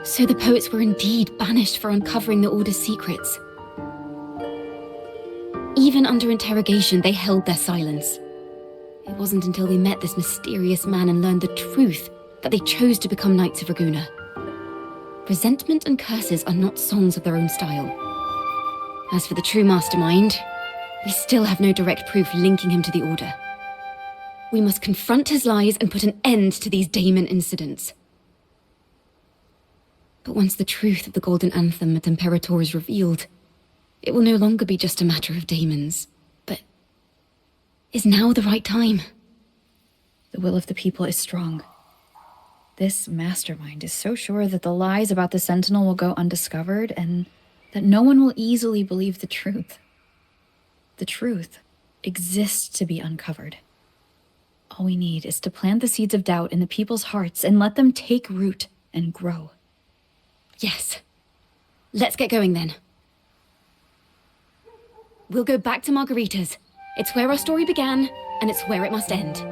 So the poets were indeed banished for uncovering the Order's secrets. Even under interrogation, they held their silence. It wasn't until they met this mysterious man and learned the truth that they chose to become Knights of Raguna. Resentment and curses are not songs of their own style. As for the true mastermind, we still have no direct proof linking him to the Order. We must confront his lies and put an end to these Daemon incidents. But once the truth of the Golden Anthem at Imperator is revealed, it will no longer be just a matter of daemons. But is now the right time? The will of the people is strong. This mastermind is so sure that the lies about the Sentinel will go undiscovered and that no one will easily believe the truth. The truth exists to be uncovered. All we need is to plant the seeds of doubt in the people's hearts and let them take root and grow. Yes. Let's get going then. We'll go back to Margarita's. It's where our story began, and it's where it must end.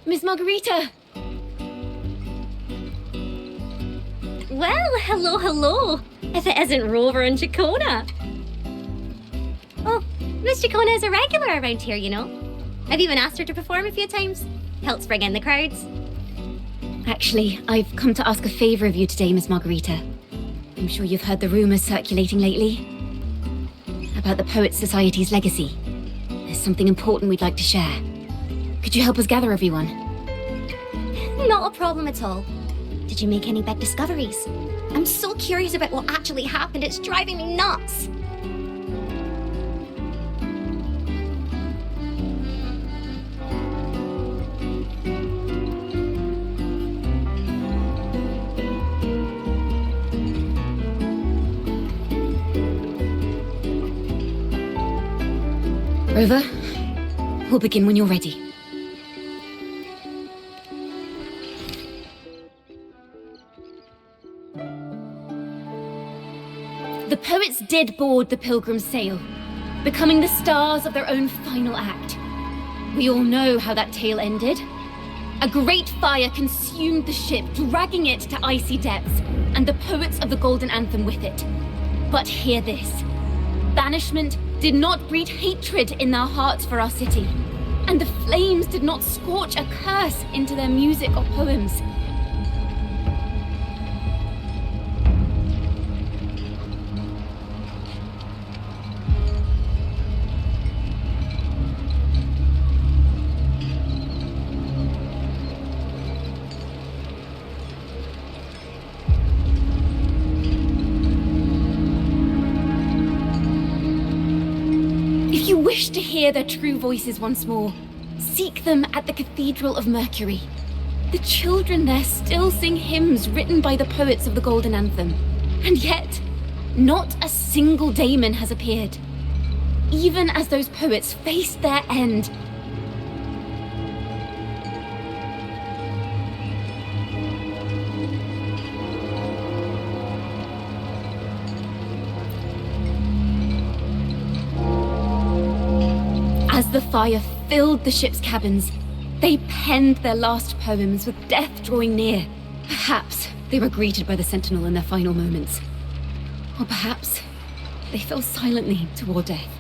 Miss Margarita! Well, hello. If it isn't Rover and Ciaccona. Oh, Miss Ciaccona is a regular around here, you know. I've even asked her to perform a few times. Helps bring in the crowds. Actually, I've come to ask a favor of you today, Miss Margarita. I'm sure you've heard the rumors circulating lately about the Poets Society's legacy. There's something important we'd like to share. Could you help us gather everyone? Not a problem at all. Did you make any big discoveries? I'm so curious about what actually happened. It's driving me nuts. Rover, we'll begin when you're ready. The poets did board the Pilgrim's sail, becoming the stars of their own final act. We all know how that tale ended. A great fire consumed the ship, dragging it to icy depths, and the poets of the Golden Anthem with it. But hear this. Banishment did not breed hatred in their hearts for our city, and the flames did not scorch a curse into their music or poems. If you wish to hear their true voices once more, seek them at the Cathedral of Mercury. The children there still sing hymns written by the poets of the Golden Anthem. And yet, not a single daemon has appeared. Even as those poets faced their end. As the fire filled the ship's cabins, they penned their last poems with death drawing near. Perhaps they were greeted by the Sentinel in their final moments. Or perhaps they fell silently toward death.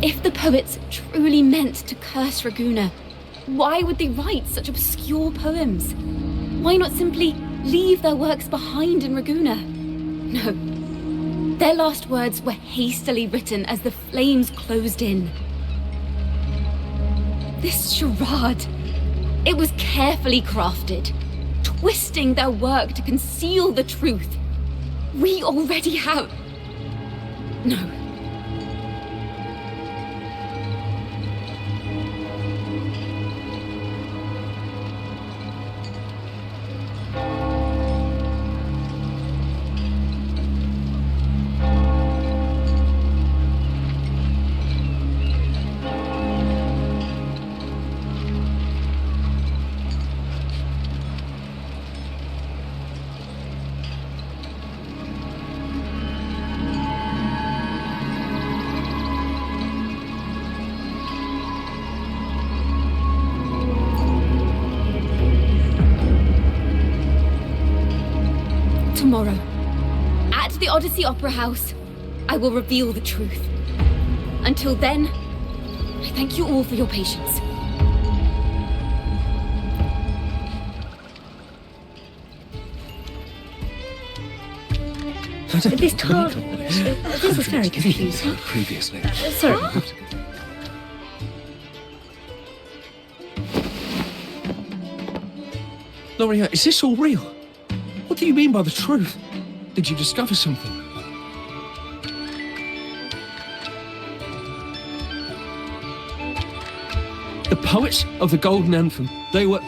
If the poets truly meant to curse Ragusa, why would they write such obscure poems? Why not simply leave their works behind in Ragusa? No. Their last words were hastily written as the flames closed in. This charade, it was carefully crafted, twisting their work to conceal the truth. We already have... No. Tomorrow, at the Odyssey Opera House, I will reveal the truth. Until then, I thank you all for your patience. This talk... This is very confusing. Previously. Sorry. Loria, is this all real? What do you mean by the truth? Did you discover something? The poets of the Golden Anthem, they were...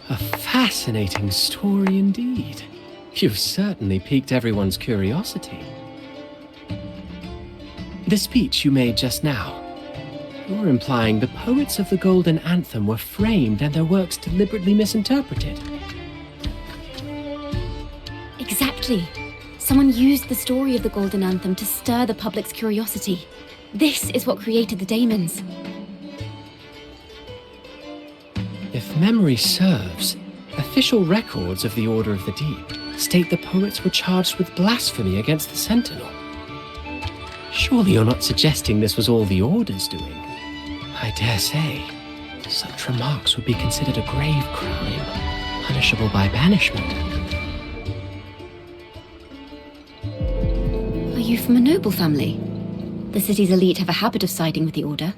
A fascinating story indeed. You've certainly piqued everyone's curiosity. The speech you made just now, you're implying the poets of the Golden Anthem were framed and their works deliberately misinterpreted. Exactly. Someone used the story of the Golden Anthem to stir the public's curiosity. This is what created the daemons. If memory serves, official records of the Order of the Deep state the poets were charged with blasphemy against the Sentinel. Surely you're not suggesting this was all the Order's doing? I dare say, such remarks would be considered a grave crime, punishable by banishment. Are you from a noble family? The city's elite have a habit of siding with the Order.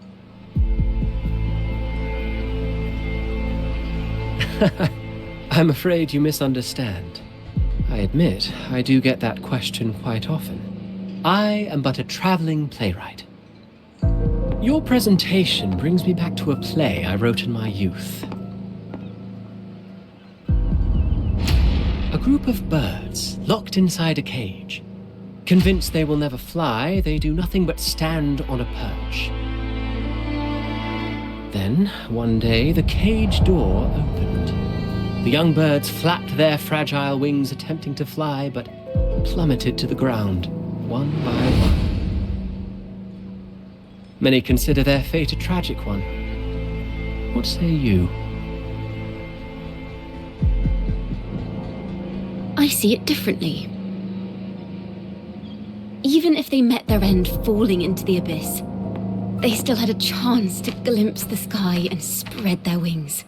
I'm afraid you misunderstand. I admit, I do get that question quite often. I am but a traveling playwright. Your presentation brings me back to a play I wrote in my youth. A group of birds locked inside a cage. Convinced they will never fly, they do nothing but stand on a perch. Then, one day, the cage door opened. The young birds flapped their fragile wings attempting to fly, but plummeted to the ground, one by one. Many consider their fate a tragic one. What say you? I see it differently. Even if they met their end falling into the abyss, they still had a chance to glimpse the sky and spread their wings.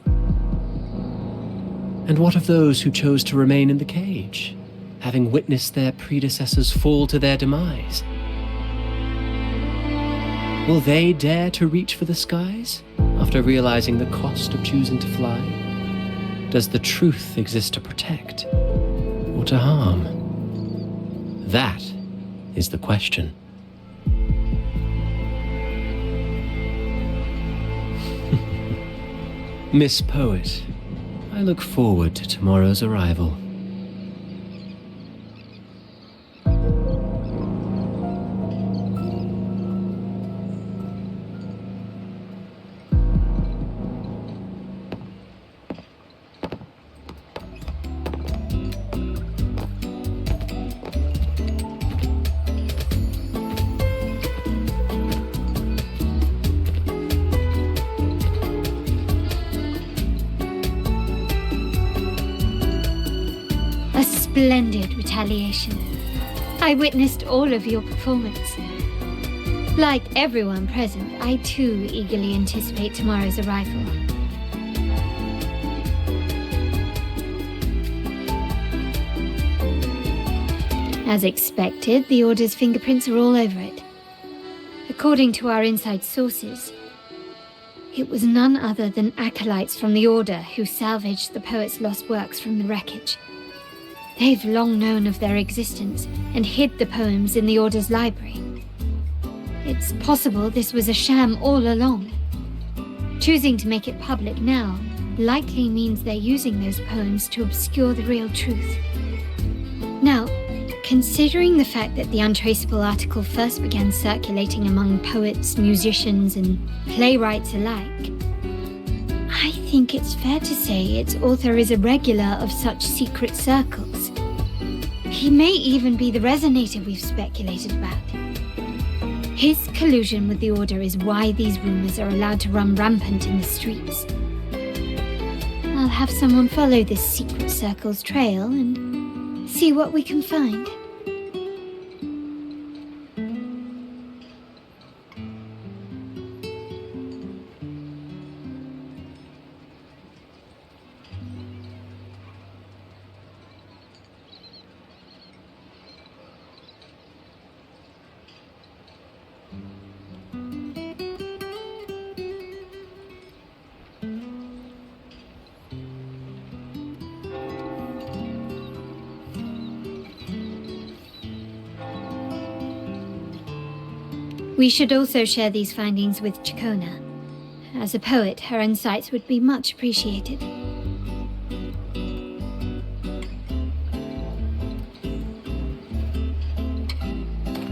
And what of those who chose to remain in the cage, having witnessed their predecessors fall to their demise? Will they dare to reach for the skies after realizing the cost of choosing to fly? Does the truth exist to protect or to harm? That is the question. Miss Poet, I look forward to tomorrow's arrival. Splendid retaliation. I witnessed all of your performance. Like everyone present, I too eagerly anticipate tomorrow's arrival. As expected, the Order's fingerprints are all over it. According to our inside sources, it was none other than acolytes from the Order who salvaged the poet's lost works from the wreckage. They've long known of their existence and hid the poems in the Order's library. It's possible this was a sham all along. Choosing to make it public now likely means they're using those poems to obscure the real truth. Now, considering the fact that the untraceable article first began circulating among poets, musicians, and playwrights alike, I think it's fair to say its author is a regular of such secret circles. He may even be the resonator we've speculated about. His collusion with the Order is why these rumors are allowed to run rampant in the streets. I'll have someone follow this secret circle's trail and see what we can find. We should also share these findings with Ciaccona. As a poet, her insights would be much appreciated.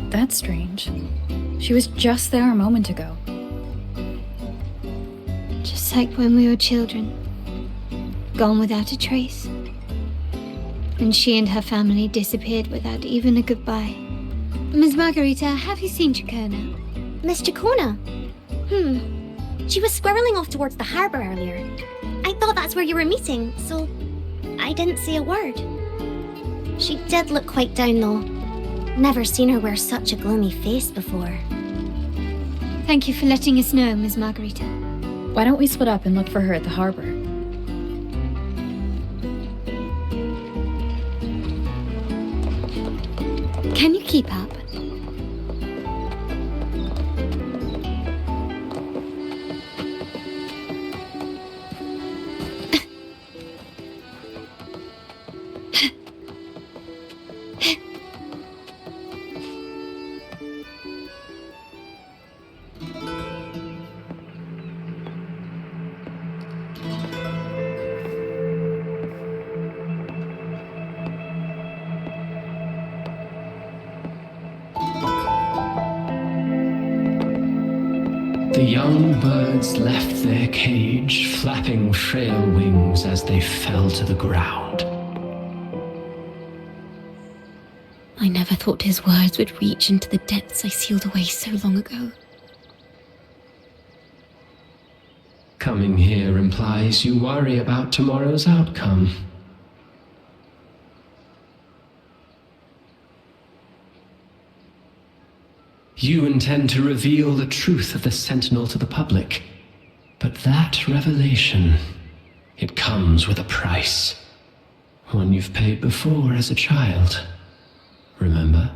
That's strange. She was just there a moment ago. Just like when we were children. Gone without a trace. And she and her family disappeared without even a goodbye. Ms. Margarita, have you seen Ciaccona? Miss Ciaccona? She was squirreling off towards the harbour earlier. I thought that's where you were meeting, so I didn't say a word. She did look quite down though. Never seen her wear such a gloomy face before. Thank you for letting us know, Ms. Margarita. Why don't we split up and look for her at the harbour? Can you keep up? The young birds left their cage, flapping frail wings as they fell to the ground. I never thought his words would reach into the depths I sealed away so long ago. Coming here implies you worry about tomorrow's outcome. You intend to reveal the truth of the Sentinel to the public. But that revelation, it comes with a price. One you've paid before as a child. Remember?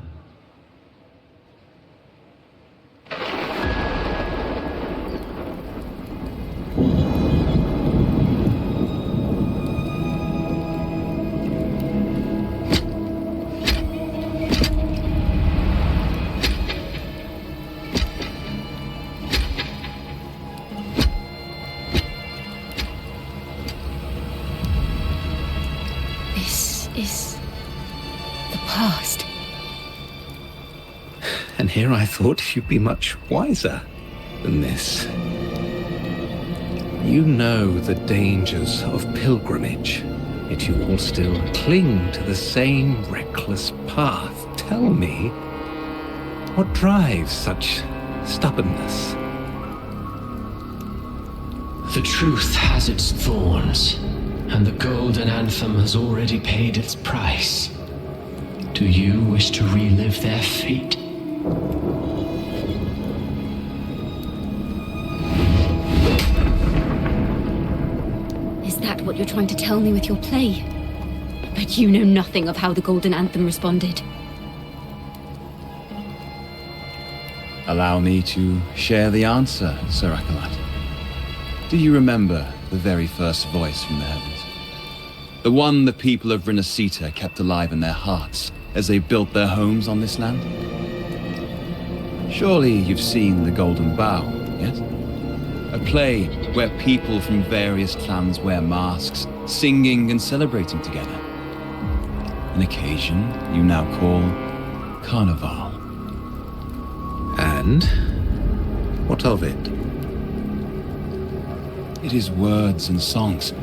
And here I thought you'd be much wiser than this. You know the dangers of pilgrimage, yet you all still cling to the same reckless path. Tell me, what drives such stubbornness? The truth has its thorns, and the golden anthem has already paid its price. Do you wish to relive their fate? Is that what you're trying to tell me with your play? But you know nothing of how the Golden Anthem responded. Allow me to share the answer, Sir Acolyte. Do you remember the very first voice from the heavens? The one the people of Rinascita kept alive in their hearts as they built their homes on this land? Surely you've seen The Golden Bough, yes? A play where people from various clans wear masks, singing and celebrating together. An occasion you now call Carnival. And what of it? It is words and songs.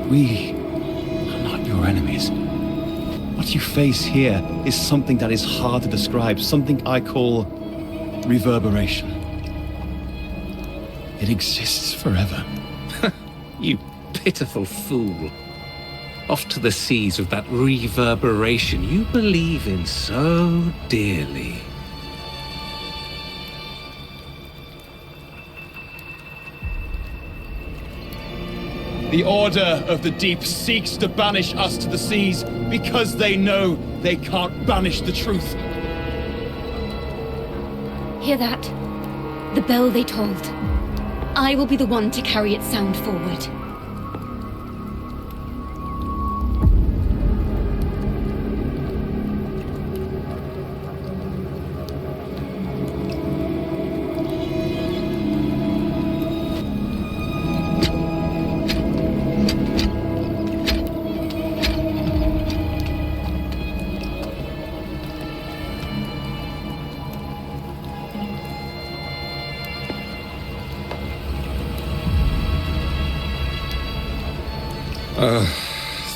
We are not your enemies. What you face here is something that is hard to describe, something I call reverberation. It exists forever. You pitiful fool. Off to the seas of that reverberation you believe in so dearly. The Order of the Deep seeks to banish us to the seas because they know they can't banish the truth. Hear that? The bell they tolled. I will be the one to carry its sound forward.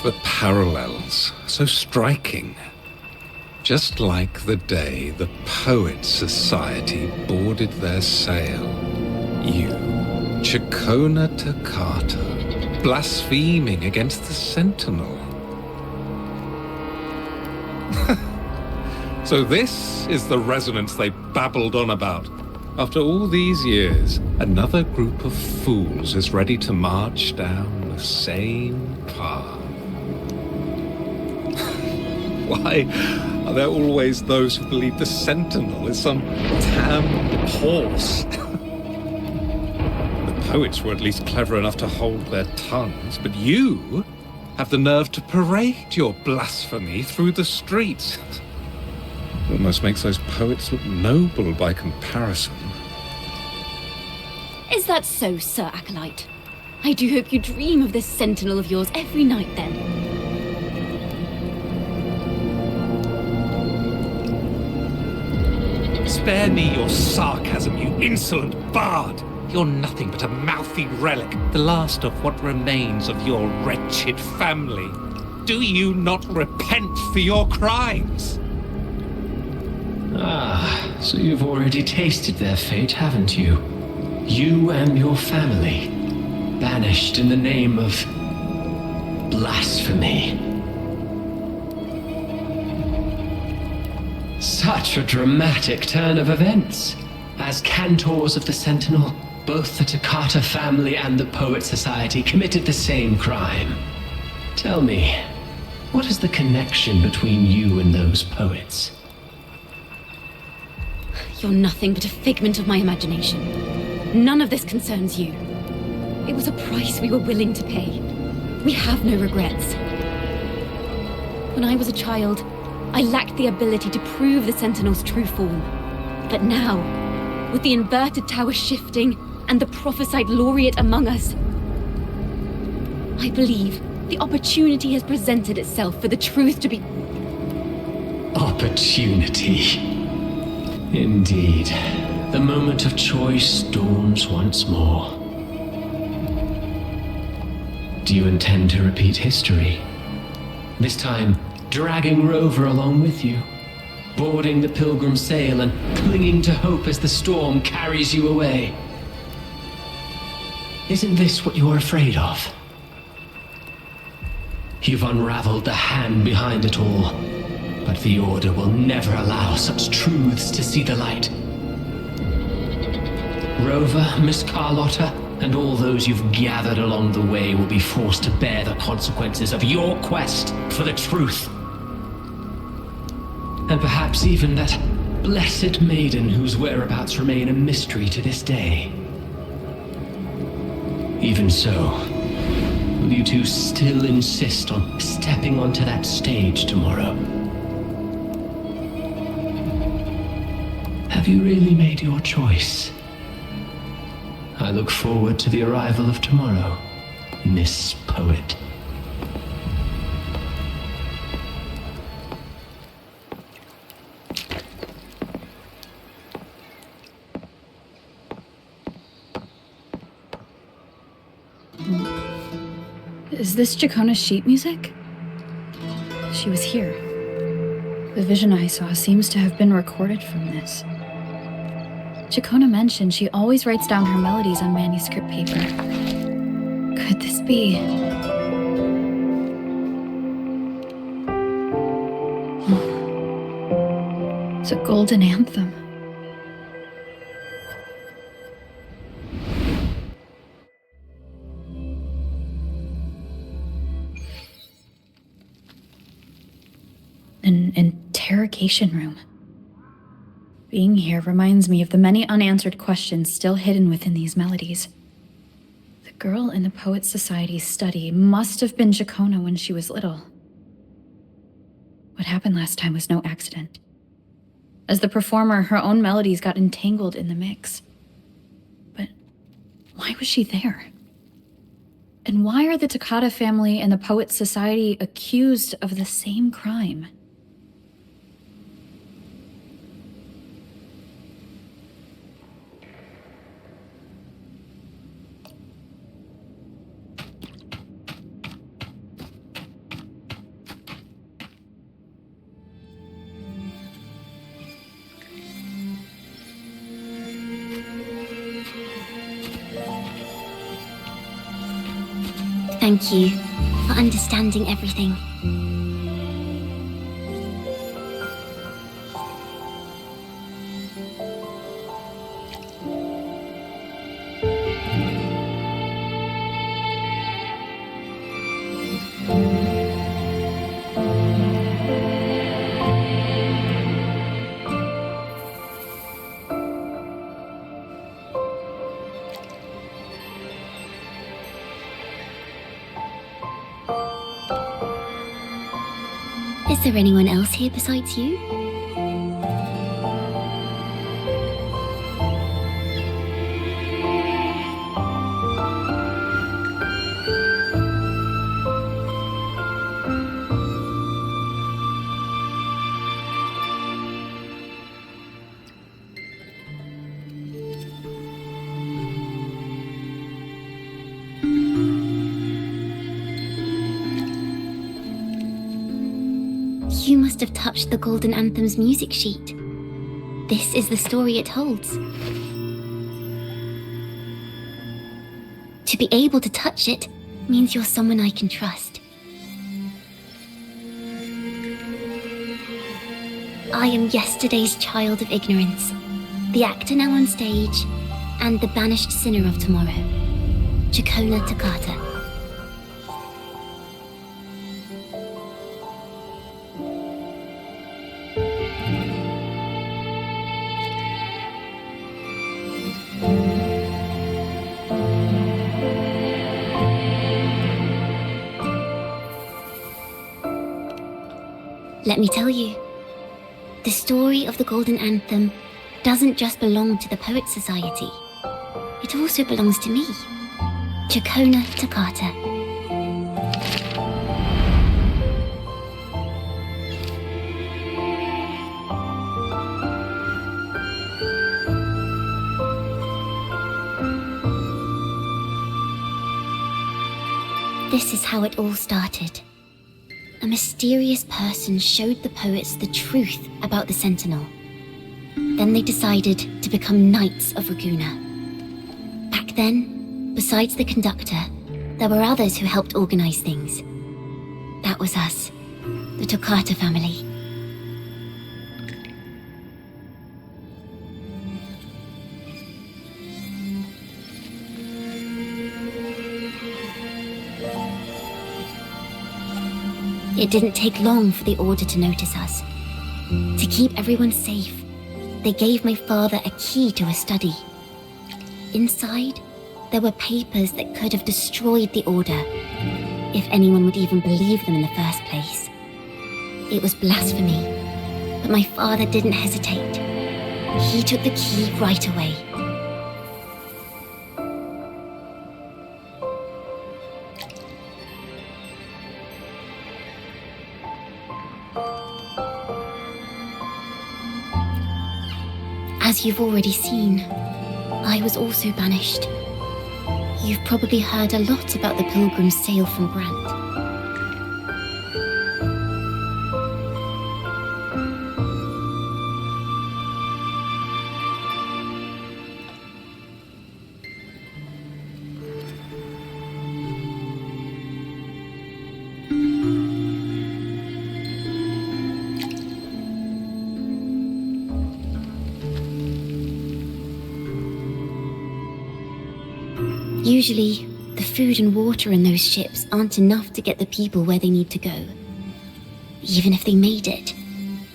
The parallels, so striking. Just like the day the Poets Society boarded their sail. You, Ciaccona Toccata, blaspheming against the Sentinel. So this is the resonance they babbled on about. After all these years, another group of fools is ready to march down the same path. Why are there always those who believe the Sentinel is some damned horse? The poets were at least clever enough to hold their tongues, but you have the nerve to parade your blasphemy through the streets. Almost makes those poets look noble by comparison. Is that so, Sir Acolyte? I do hope you dream of this Sentinel of yours every night, then. Spare me your sarcasm, you insolent bard! You're nothing but a mouthy relic, the last of what remains of your wretched family. Do you not repent for your crimes? Ah, so you've already tasted their fate, haven't you? You and your family, banished in the name of blasphemy. Such a dramatic turn of events. As cantors of the Sentinel, both the Toccata family and the Poet Society committed the same crime. Tell me, what is the connection between you and those poets? You're nothing but a figment of my imagination. None of this concerns you. It was a price we were willing to pay. We have no regrets. When I was a child, I lacked the ability to prove the Sentinel's true form. But now, with the inverted tower shifting and the prophesied laureate among us, I believe the opportunity has presented itself for the truth to be... Opportunity. Indeed. The moment of choice dawns once more. Do you intend to repeat history? This time, dragging Rover along with you, boarding the pilgrim sail and clinging to hope as the storm carries you away. Isn't this what you're afraid of? You've unraveled the hand behind it all, but the Order will never allow such truths to see the light. Rover, Miss Carlotta, and all those you've gathered along the way will be forced to bear the consequences of your quest for the truth. And perhaps even that blessed maiden whose whereabouts remain a mystery to this day. Even so, will you two still insist on stepping onto that stage tomorrow? Have you really made your choice? I look forward to the arrival of tomorrow, Miss Poet. Is this Ciaccona's sheet music? She was here. The vision I saw seems to have been recorded from this. Ciaccona mentioned she always writes down her melodies on manuscript paper. Could this be? It's a golden anthem. An interrogation room. Being here reminds me of the many unanswered questions still hidden within these melodies. The girl in the Poets Society's study must have been Ciaccona when she was little. What happened last time was no accident. As the performer, her own melodies got entangled in the mix. But why was she there? And why are the Toccata family and the Poets Society accused of the same crime? Thank you for understanding everything. Is there anyone else here besides you? You must have touched the Golden Anthem's music sheet. This is the story it holds. To be able to touch it means you're someone I can trust. I am yesterday's child of ignorance, the actor now on stage, and the banished sinner of tomorrow, Ciaccona Toccata. Let me tell you, the story of the Golden Anthem doesn't just belong to the Poets Society. It also belongs to me, Ciaccona Toccata. This is how it all started. A mysterious person showed the poets the truth about the Sentinel. Then they decided to become Knights of Raguena. Back then, besides the conductor, there were others who helped organize things. That was us, the Toccata family. It didn't take long for the Order to notice us. To keep everyone safe, they gave my father a key to a study. Inside, there were papers that could have destroyed the Order, if anyone would even believe them in the first place. It was blasphemy, but my father didn't hesitate. He took the key right away. As you've already seen, I was also banished. You've probably heard a lot about the Pilgrim's sail from Brant. Usually, the food and water in those ships aren't enough to get the people where they need to go. Even if they made it,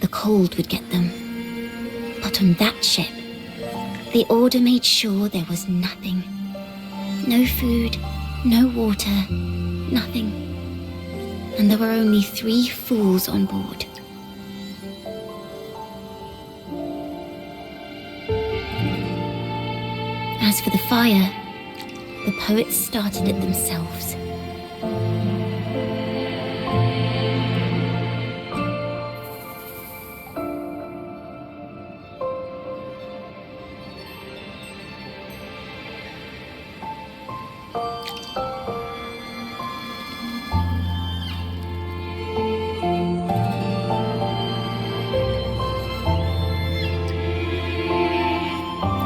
the cold would get them. But on that ship, the Order made sure there was nothing. No food, no water, nothing. And there were only 3 fools on board. As for the fire, the poets started it themselves.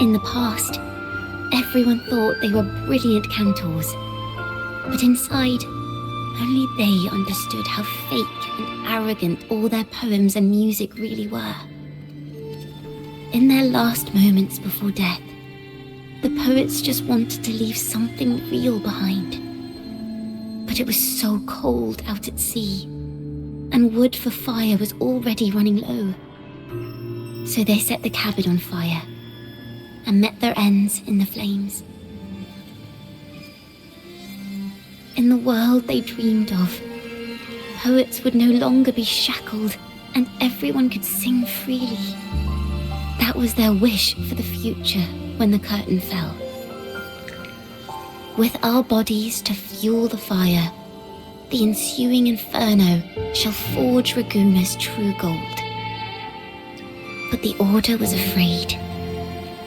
In the past, everyone thought they were brilliant cantors, but inside, only they understood how fake and arrogant all their poems and music really were. In their last moments before death, the poets just wanted to leave something real behind. But it was so cold out at sea, and wood for fire was already running low. So they set the cabin on fire, and met their ends in the flames. In the world they dreamed of, poets would no longer be shackled and everyone could sing freely. That was their wish for the future when the curtain fell. With our bodies to fuel the fire, the ensuing inferno shall forge Raguna's true gold. But the Order was afraid.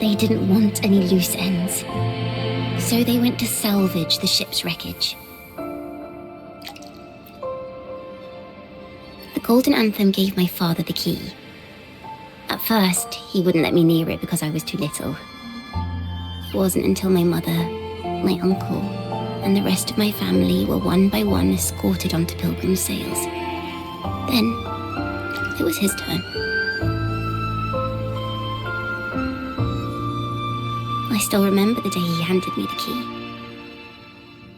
They didn't want any loose ends, so they went to salvage the ship's wreckage. The Golden Anthem gave my father the key. At first, he wouldn't let me near it because I was too little. It wasn't until my mother, my uncle, and the rest of my family were one by one escorted onto Pilgrim's sails. Then, it was his turn. I still remember the day he handed me the key.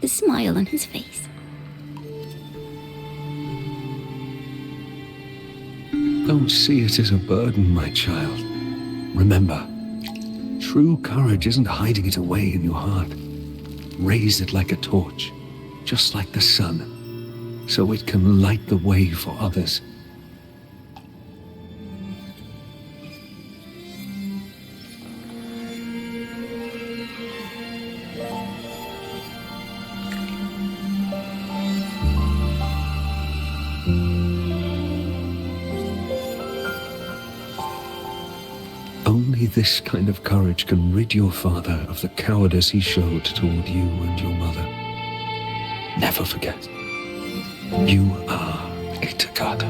The smile on his face. Don't see it as a burden, my child. Remember, true courage isn't hiding it away in your heart. Raise it like a torch, just like the sun, so it can light the way for others. Only this kind of courage can rid your father of the cowardice he showed toward you and your mother. Never forget, you are a Ciaccona.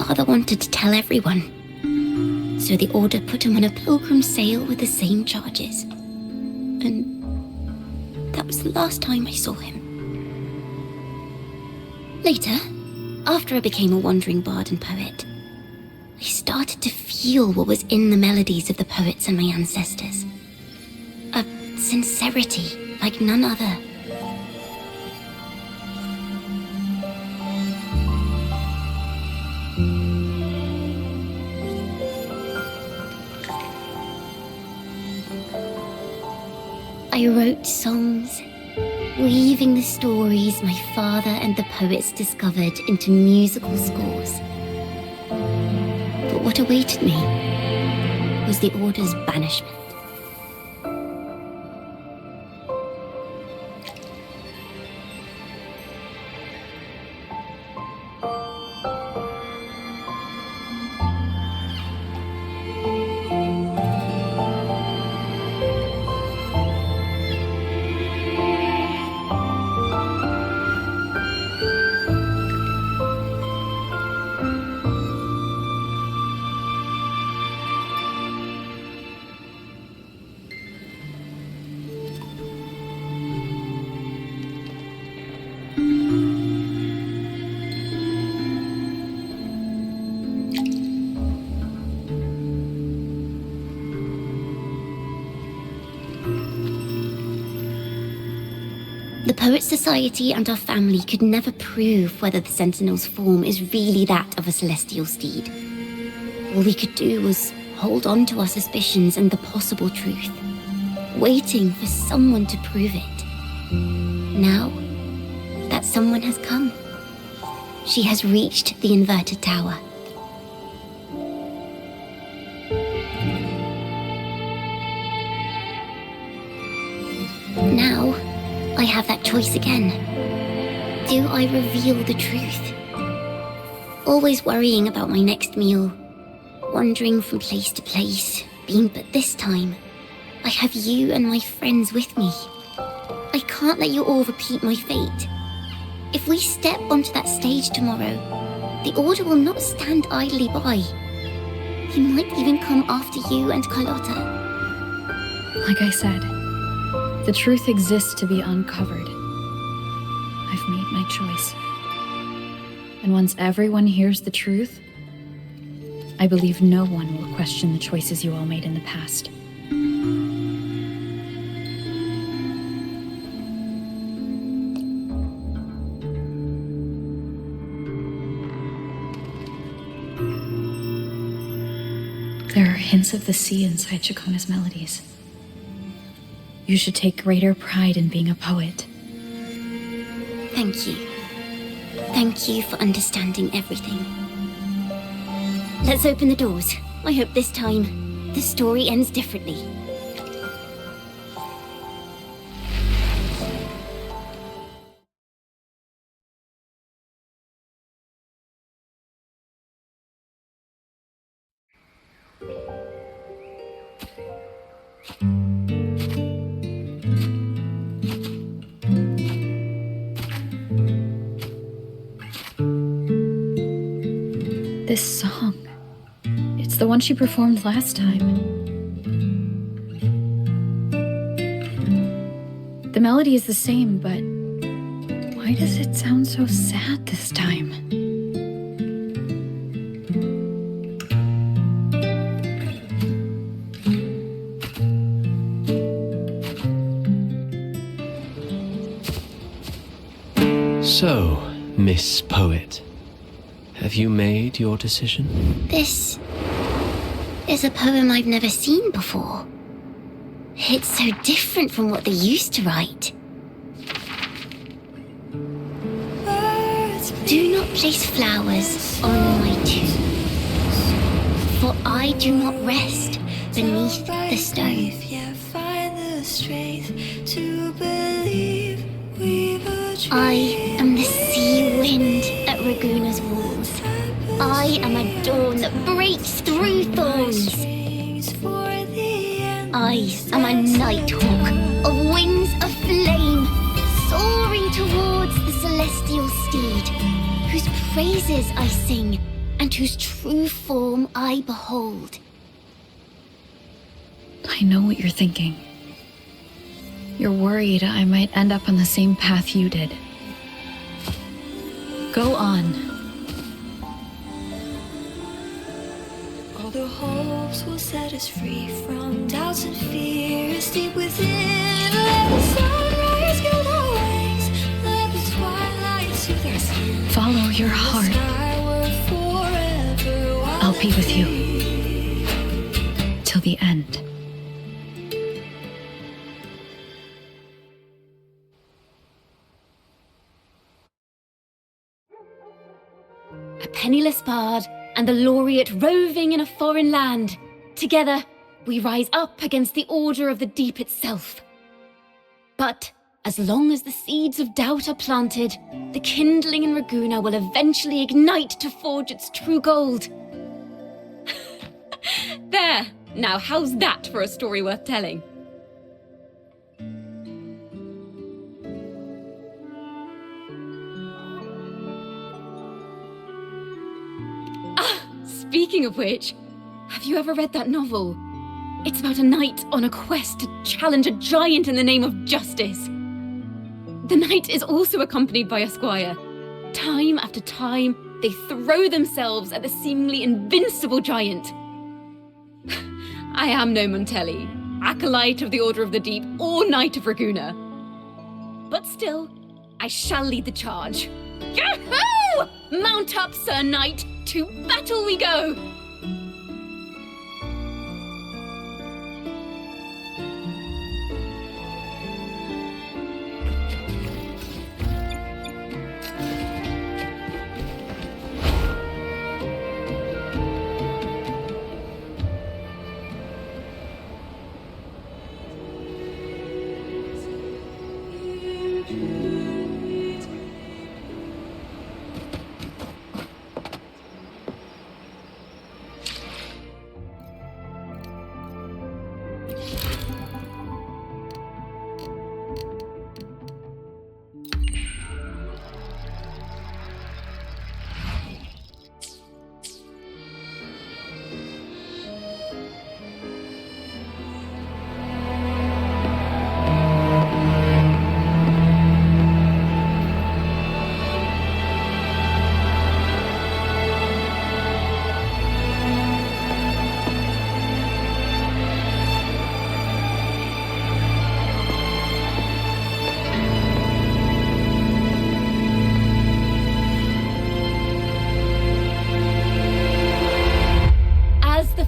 father wanted to tell everyone. So the Order put him on a pilgrim sail with the same charges. And that was the last time I saw him. Later, after I became a wandering bard and poet, I started to feel what was in the melodies of the poets and my ancestors. A sincerity like none other. I wrote songs, weaving the stories my father and the poets discovered into musical scores. But what awaited me was the Order's banishment. The Poets Society and our family could never prove whether the Sentinel's form is really that of a celestial steed. All we could do was hold on to our suspicions and the possible truth, waiting for someone to prove it. Now, that someone has come. She has reached the inverted tower. Now, I have that choice again. Do I reveal the truth? Always worrying about my next meal, wandering from place to place, but this time, I have you and my friends with me. I can't let you all repeat my fate. If we step onto that stage tomorrow, the Order will not stand idly by. He might even come after you and Carlotta. Like I said, the truth exists to be uncovered. I've made my choice. And once everyone hears the truth, I believe no one will question the choices you all made in the past. There are hints of the sea inside Ciaccona's melodies. You should take greater pride in being a poet. Thank you. Thank you for understanding everything. Let's open the doors. I hope this time, the story ends differently. This song. It's the one she performed last time. The melody is the same, but why does it sound so sad this time? So, Miss Poet, have you made your decision? This is a poem I've never seen before. It's so different from what they used to write. Do not place flowers on my tomb, for I do not rest beneath the stone. I am the sea wind at Raguna's walls. I am a dawn that breaks through thorns. I am a nighthawk of wings of flame, soaring towards the celestial steed, whose praises I sing and whose true form I behold. I know what you're thinking. You're worried I might end up on the same path you did. Go on. All the hopes will set us free from doubts and fears deep within. Let the sunrise gild our wings. Let the twilight soothe our skin. Follow your heart. I'll be with you. Till the end. A penniless bard and the laureate roving in a foreign land. Together, we rise up against the order of the deep itself. But as long as the seeds of doubt are planted, the kindling in Raguna will eventually ignite to forge its true gold. There! Now how's that for a story worth telling? Speaking of which, have you ever read that novel? It's about a knight on a quest to challenge a giant in the name of justice. The knight is also accompanied by a squire. Time after time, they throw themselves at the seemingly invincible giant. I am no Montelli, acolyte of the Order of the Deep, or Knight of Raguna. But still, I shall lead the charge. Yahoo! Mount up, Sir Knight! To battle we go!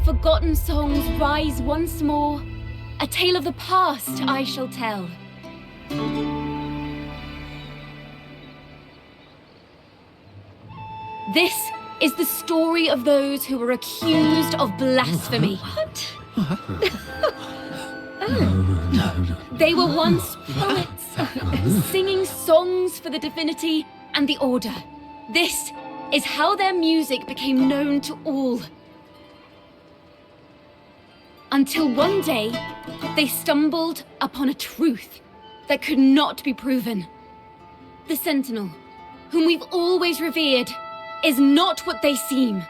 Forgotten songs rise once more, a tale of the past I shall tell. This is the story of those who were accused of blasphemy. What? They were once poets, singing songs for the divinity and the order. This is how their music became known to all. Until one day, they stumbled upon a truth that could not be proven. The Sentinel, whom we've always revered, is not what they seem.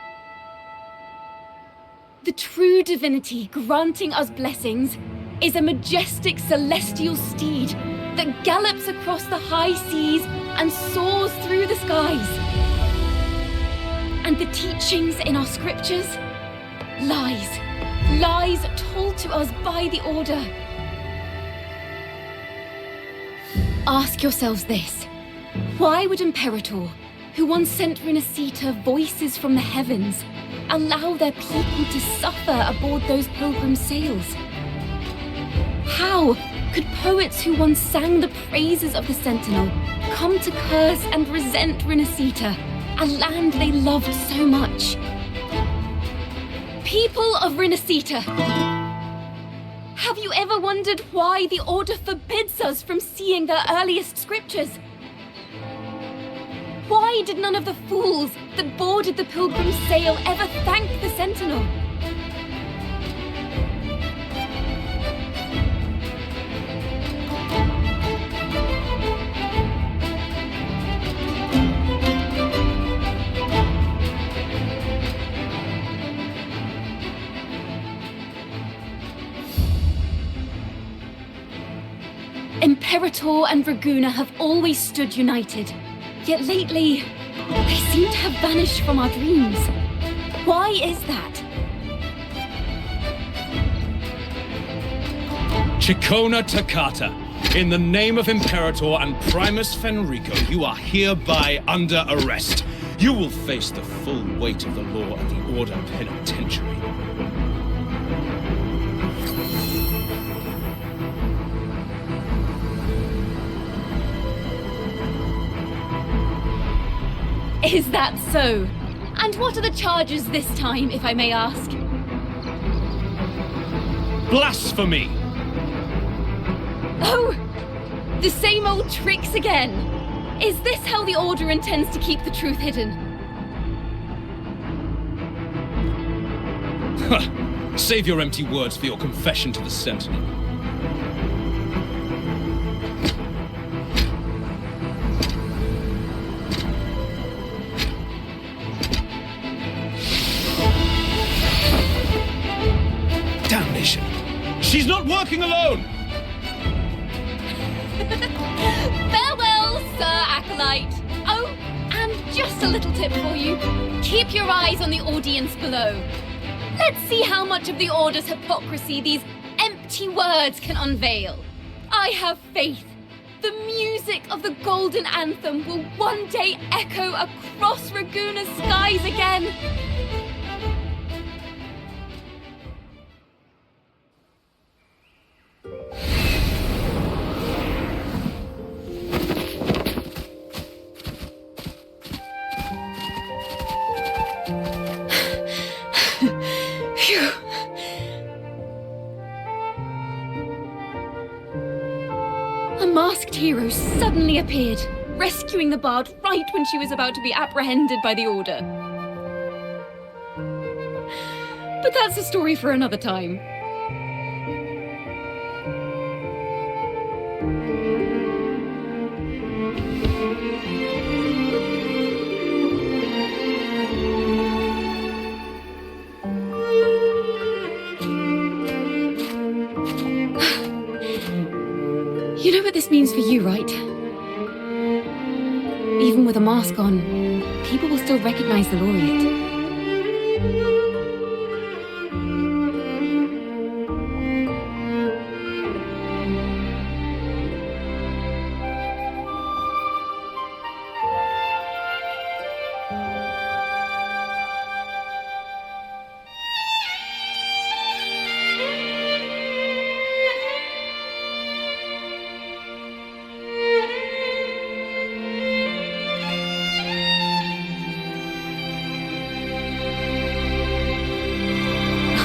The true divinity granting us blessings is a majestic celestial steed that gallops across the high seas and soars through the skies. And the teachings in our scriptures? Lies. Lies told to us by the Order. Ask yourselves this. Why would Imperator, who once sent Renacita voices from the heavens, allow their people to suffer aboard those pilgrim sails? How could poets who once sang the praises of the Sentinel come to curse and resent Renacita, a land they loved so much? People of Renacita, have you ever wondered why the Order forbids us from seeing their earliest scriptures? Why did none of the fools that boarded the Pilgrim's sail ever thank the Sentinel? Imperator and Raguna have always stood united. Yet lately, they seem to have vanished from our dreams. Why is that? Ciaccona Toccata, in the name of Imperator and Primus Fenrico, you are hereby under arrest. You will face the full weight of the law at the Order Penitentiary. Is that so? And what are the charges this time, if I may ask? Blasphemy! Oh! The same old tricks again! Is this how the Order intends to keep the truth hidden? Save your empty words for your confession to the Sentinel. Damnation! She's not working alone! Farewell, Sir Acolyte! Oh, and just a little tip for you. Keep your eyes on the audience below. Let's see how much of the Order's hypocrisy these empty words can unveil. I have faith. The music of the Golden Anthem will one day echo across Raguna's skies again. A masked hero suddenly appeared, rescuing the bard right when she was about to be apprehended by the Order. But that's a story for another time. You know what this means for you, right? Even with a mask on, people will still recognize the laureate.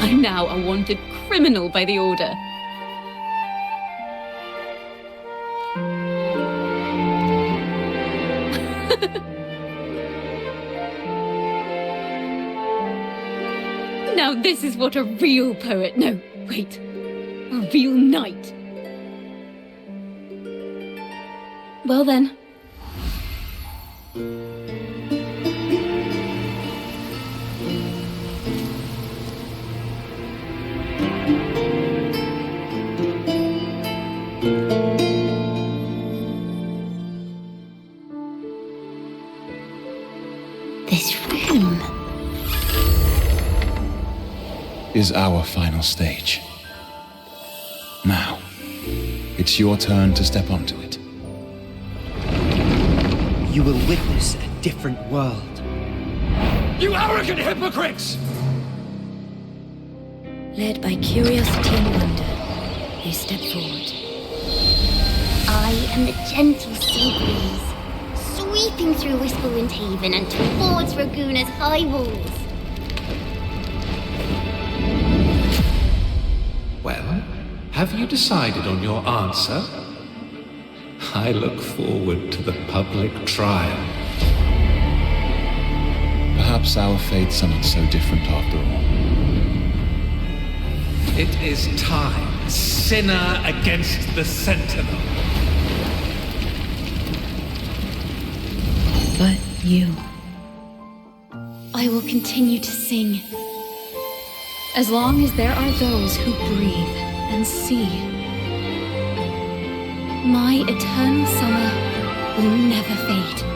I'm now a wanted criminal by the Order. Now this is what a real poet, no, wait, a real knight. Well then. This room is our final stage. Now, it's your turn to step onto it. You will witness a different world. You arrogant hypocrites! led by curiosity and wonder, you step forward. I am the gentle sea breeze, sweeping through Whisperwind Haven and towards Raguna's high walls. Well, have you decided on your answer? I look forward to the public trial. Perhaps our fates are not so different after all. It is time, sinner against the Sentinel. But you... I will continue to sing. As long as there are those who breathe and see. My eternal summer will never fade.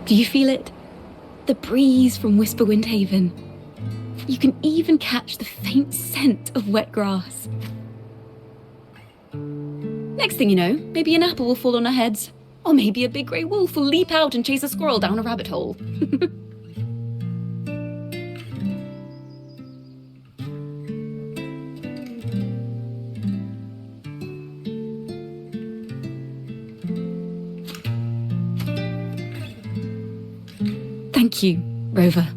Do you feel it? The breeze from Whisperwind Haven. You can even catch the faint scent of wet grass. Next thing you know, maybe an apple will fall on our heads. Or maybe a big grey wolf will leap out and chase a squirrel down a rabbit hole. Thank you, Rover.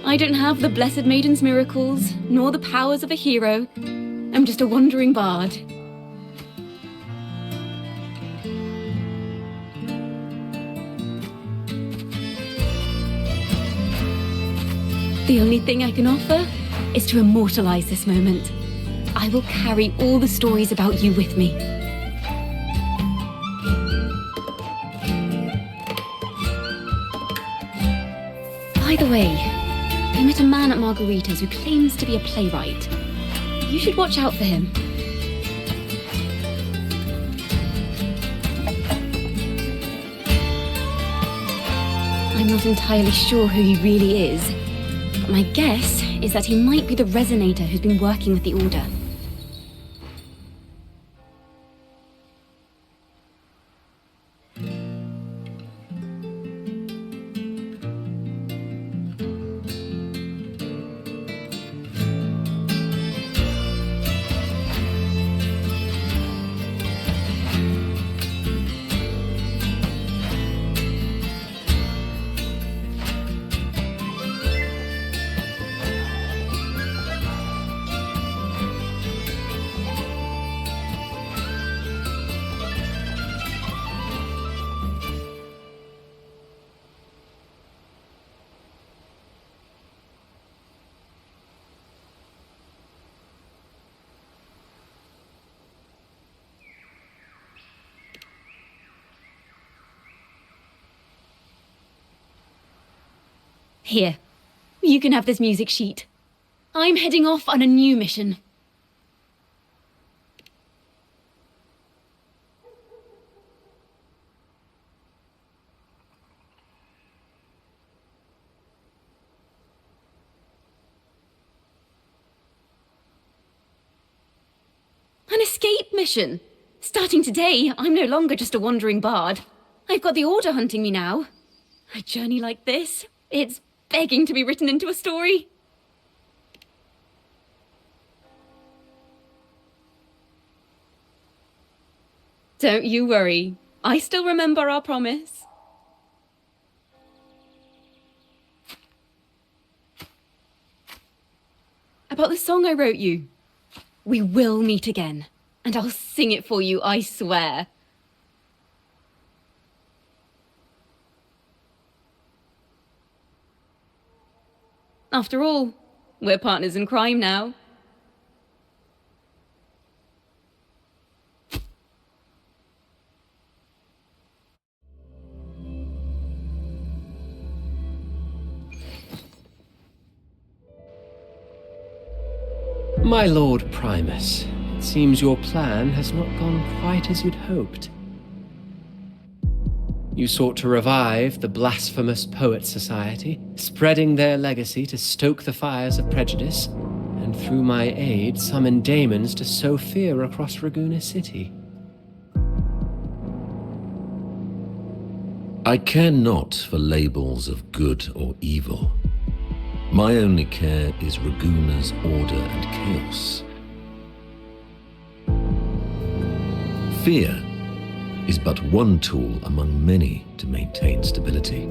I don't have the Blessed Maiden's miracles, nor the powers of a hero. I'm just a wandering bard. The only thing I can offer is to immortalize this moment. I will carry all the stories about you with me. By the way, I met a man at Margarita's who claims to be a playwright. You should watch out for him. I'm not entirely sure who he really is, but my guess is that he might be the resonator who's been working with the Order. Here, you can have this music sheet. I'm heading off on a new mission. An escape mission! Starting today, I'm no longer just a wandering bard. I've got the Order hunting me now. A journey like this, it's begging to be written into a story. Don't you worry. I still remember our promise. About the song I wrote you. We will meet again, and I'll sing it for you, I swear. After all, we're partners in crime now. My Lord Primus, it seems your plan has not gone quite as you'd hoped. You sought to revive the blasphemous Poets Society, spreading their legacy to stoke the fires of prejudice, and through my aid summon daemons to sow fear across Raguna City. I care not for labels of good or evil. My only care is Raguna's order and chaos. Fear is but one tool among many to maintain stability.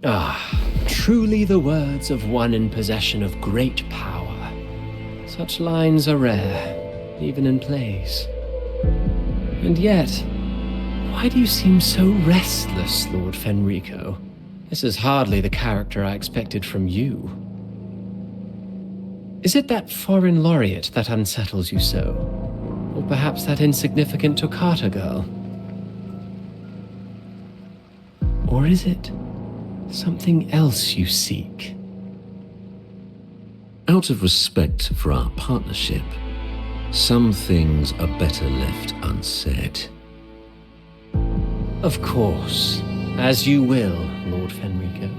Ah, truly the words of one in possession of great power. Such lines are rare, even in plays. And yet, why do you seem so restless, Lord Fenrico? This is hardly the character I expected from you. Is it that foreign laureate that unsettles you so? Or perhaps that insignificant Toccata girl? Or is it something else you seek? Out of respect for our partnership, some things are better left unsaid. Of course. As you will, Lord Fenrico.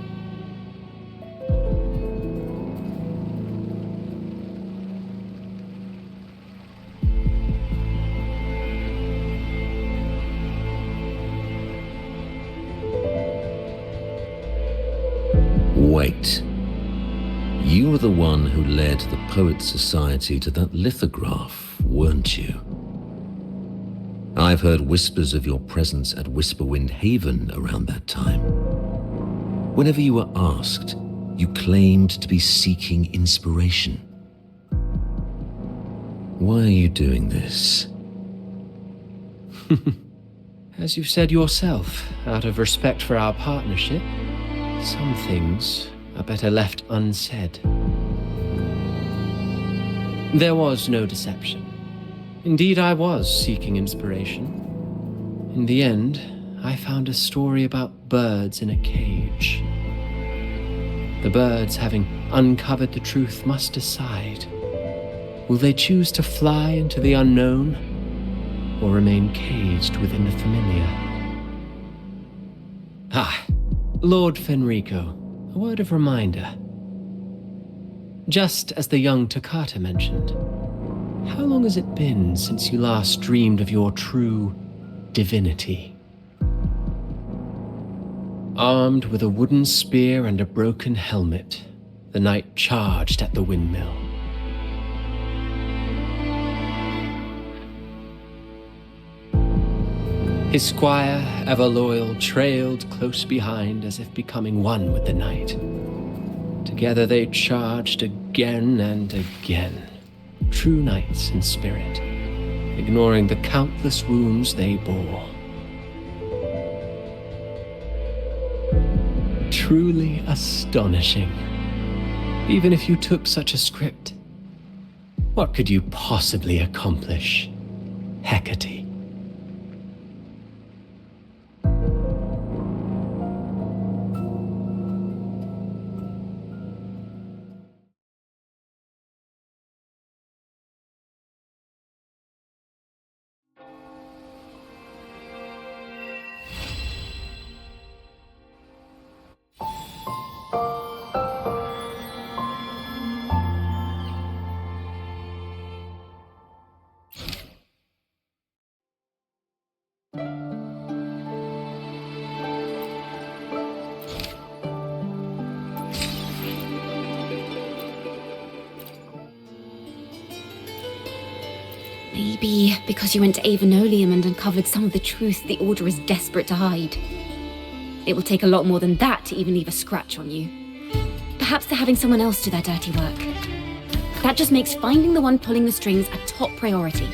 Wait. You were the one who led the Poets Society to that lithograph, weren't you? I've heard whispers of your presence at Whisperwind Haven around that time. Whenever you were asked, you claimed to be seeking inspiration. Why are you doing this? As you've said yourself, out of respect for our partnership, some things are better left unsaid. There was no deception. Indeed, I was seeking inspiration. In the end, I found a story about birds in a cage. The birds, having uncovered the truth, must decide. Will they choose to fly into the unknown, or remain caged within the familiar? Ah, Lord Fenrico, a word of reminder. Just as the young Toccata mentioned, how long has it been since you last dreamed of your true divinity? Armed with a wooden spear and a broken helmet, the knight charged at the windmill. His squire, ever loyal, trailed close behind as if becoming one with the knight. Together they charged again and again, true knights in spirit, ignoring the countless wounds they bore. Truly astonishing. Even if you took such a script, what could you possibly accomplish, Hecate? Maybe because you went to Avenolium and uncovered some of the truth the Order is desperate to hide. It will take a lot more than that to even leave a scratch on you. Perhaps they're having someone else do their dirty work. That just makes finding the one pulling the strings a top priority.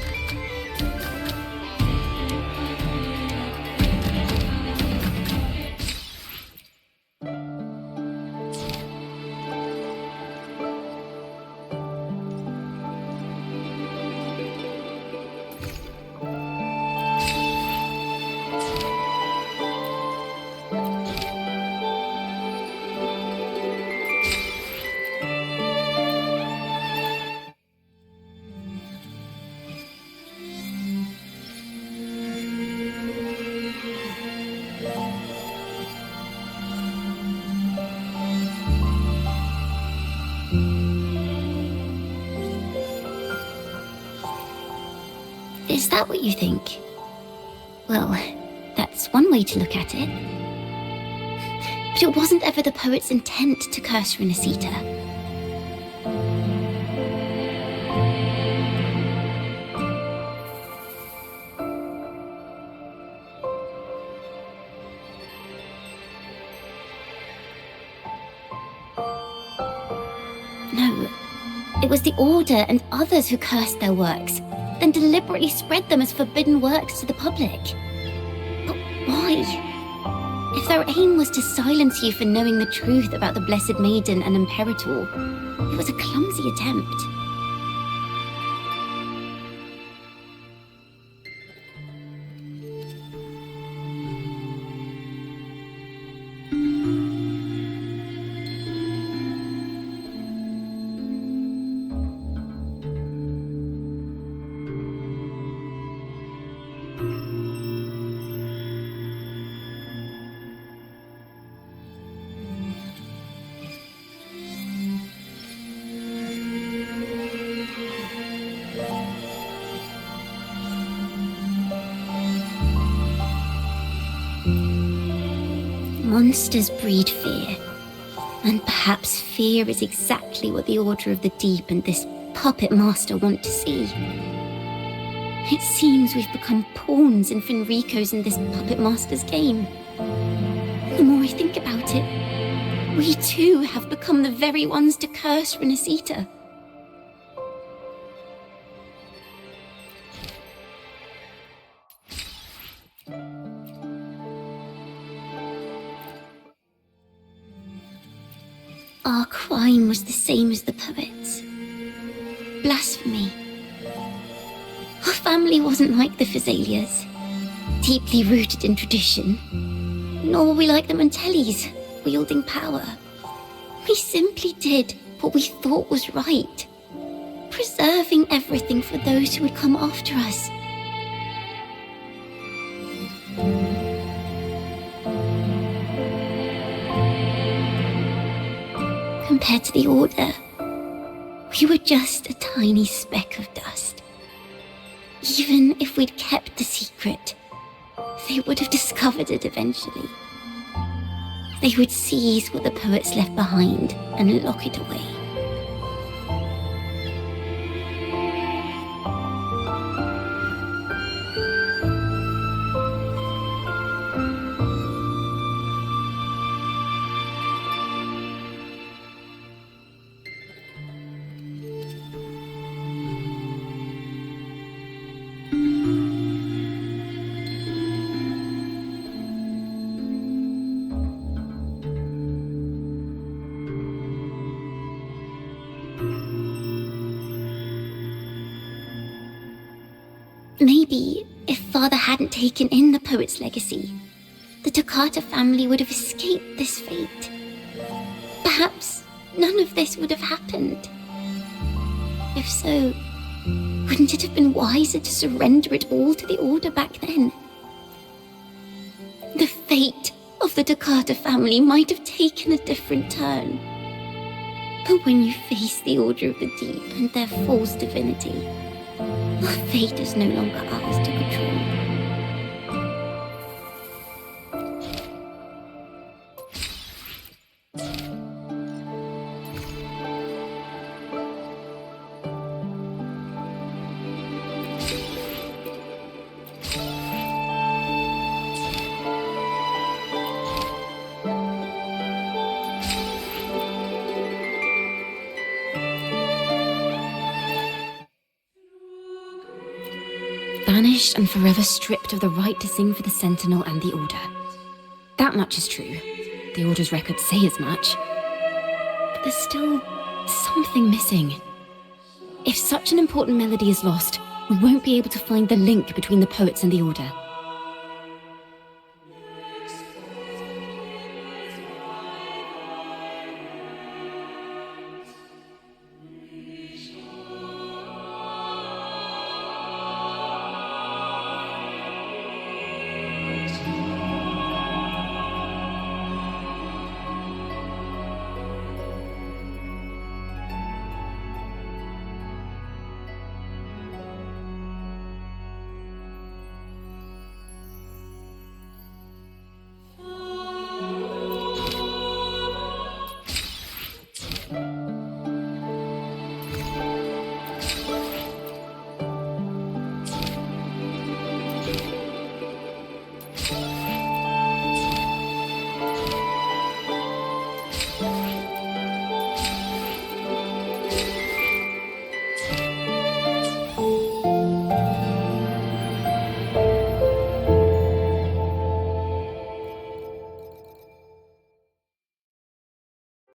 Is that what you think? Well, that's one way to look at it. But it wasn't ever the poet's intent to curse Renacita. it was the Order and others who cursed their works, then deliberately spread them as forbidden works to the public. But why? If their aim was to silence you for knowing the truth about the Blessed Maiden and Imperator, it was a clumsy attempt. Monsters breed fear, and perhaps fear is exactly what the Order of the Deep and this puppet master want to see. It seems we've become pawns in Fenrico's and this puppet master's game. The more I think about it, we too have become the very ones to curse Renacita. Our crime was the same as the poets. Blasphemy. Our family wasn't like the Physalias, deeply rooted in tradition. Nor were we like the Mantellis, wielding power. We simply did what we thought was right, preserving everything for those who would come after us. Compared to the Order, we were just a tiny speck of dust. Even if we'd kept the secret, they would have discovered it eventually. They would seize what the poets left behind and lock it away. Maybe, if Father hadn't taken in the poet's legacy, the Toccata family would have escaped this fate. Perhaps none of this would have happened. If so, wouldn't it have been wiser to surrender it all to the Order back then? The fate of the Toccata family might have taken a different turn. But when you face the Order of the Deep and their false divinity, our fate is no longer ours to control. Banished and forever stripped of the right to sing for the Sentinel and the Order. That much is true. The Order's records say as much. But there's still something missing. If such an important melody is lost, we won't be able to find the link between the poets and the Order.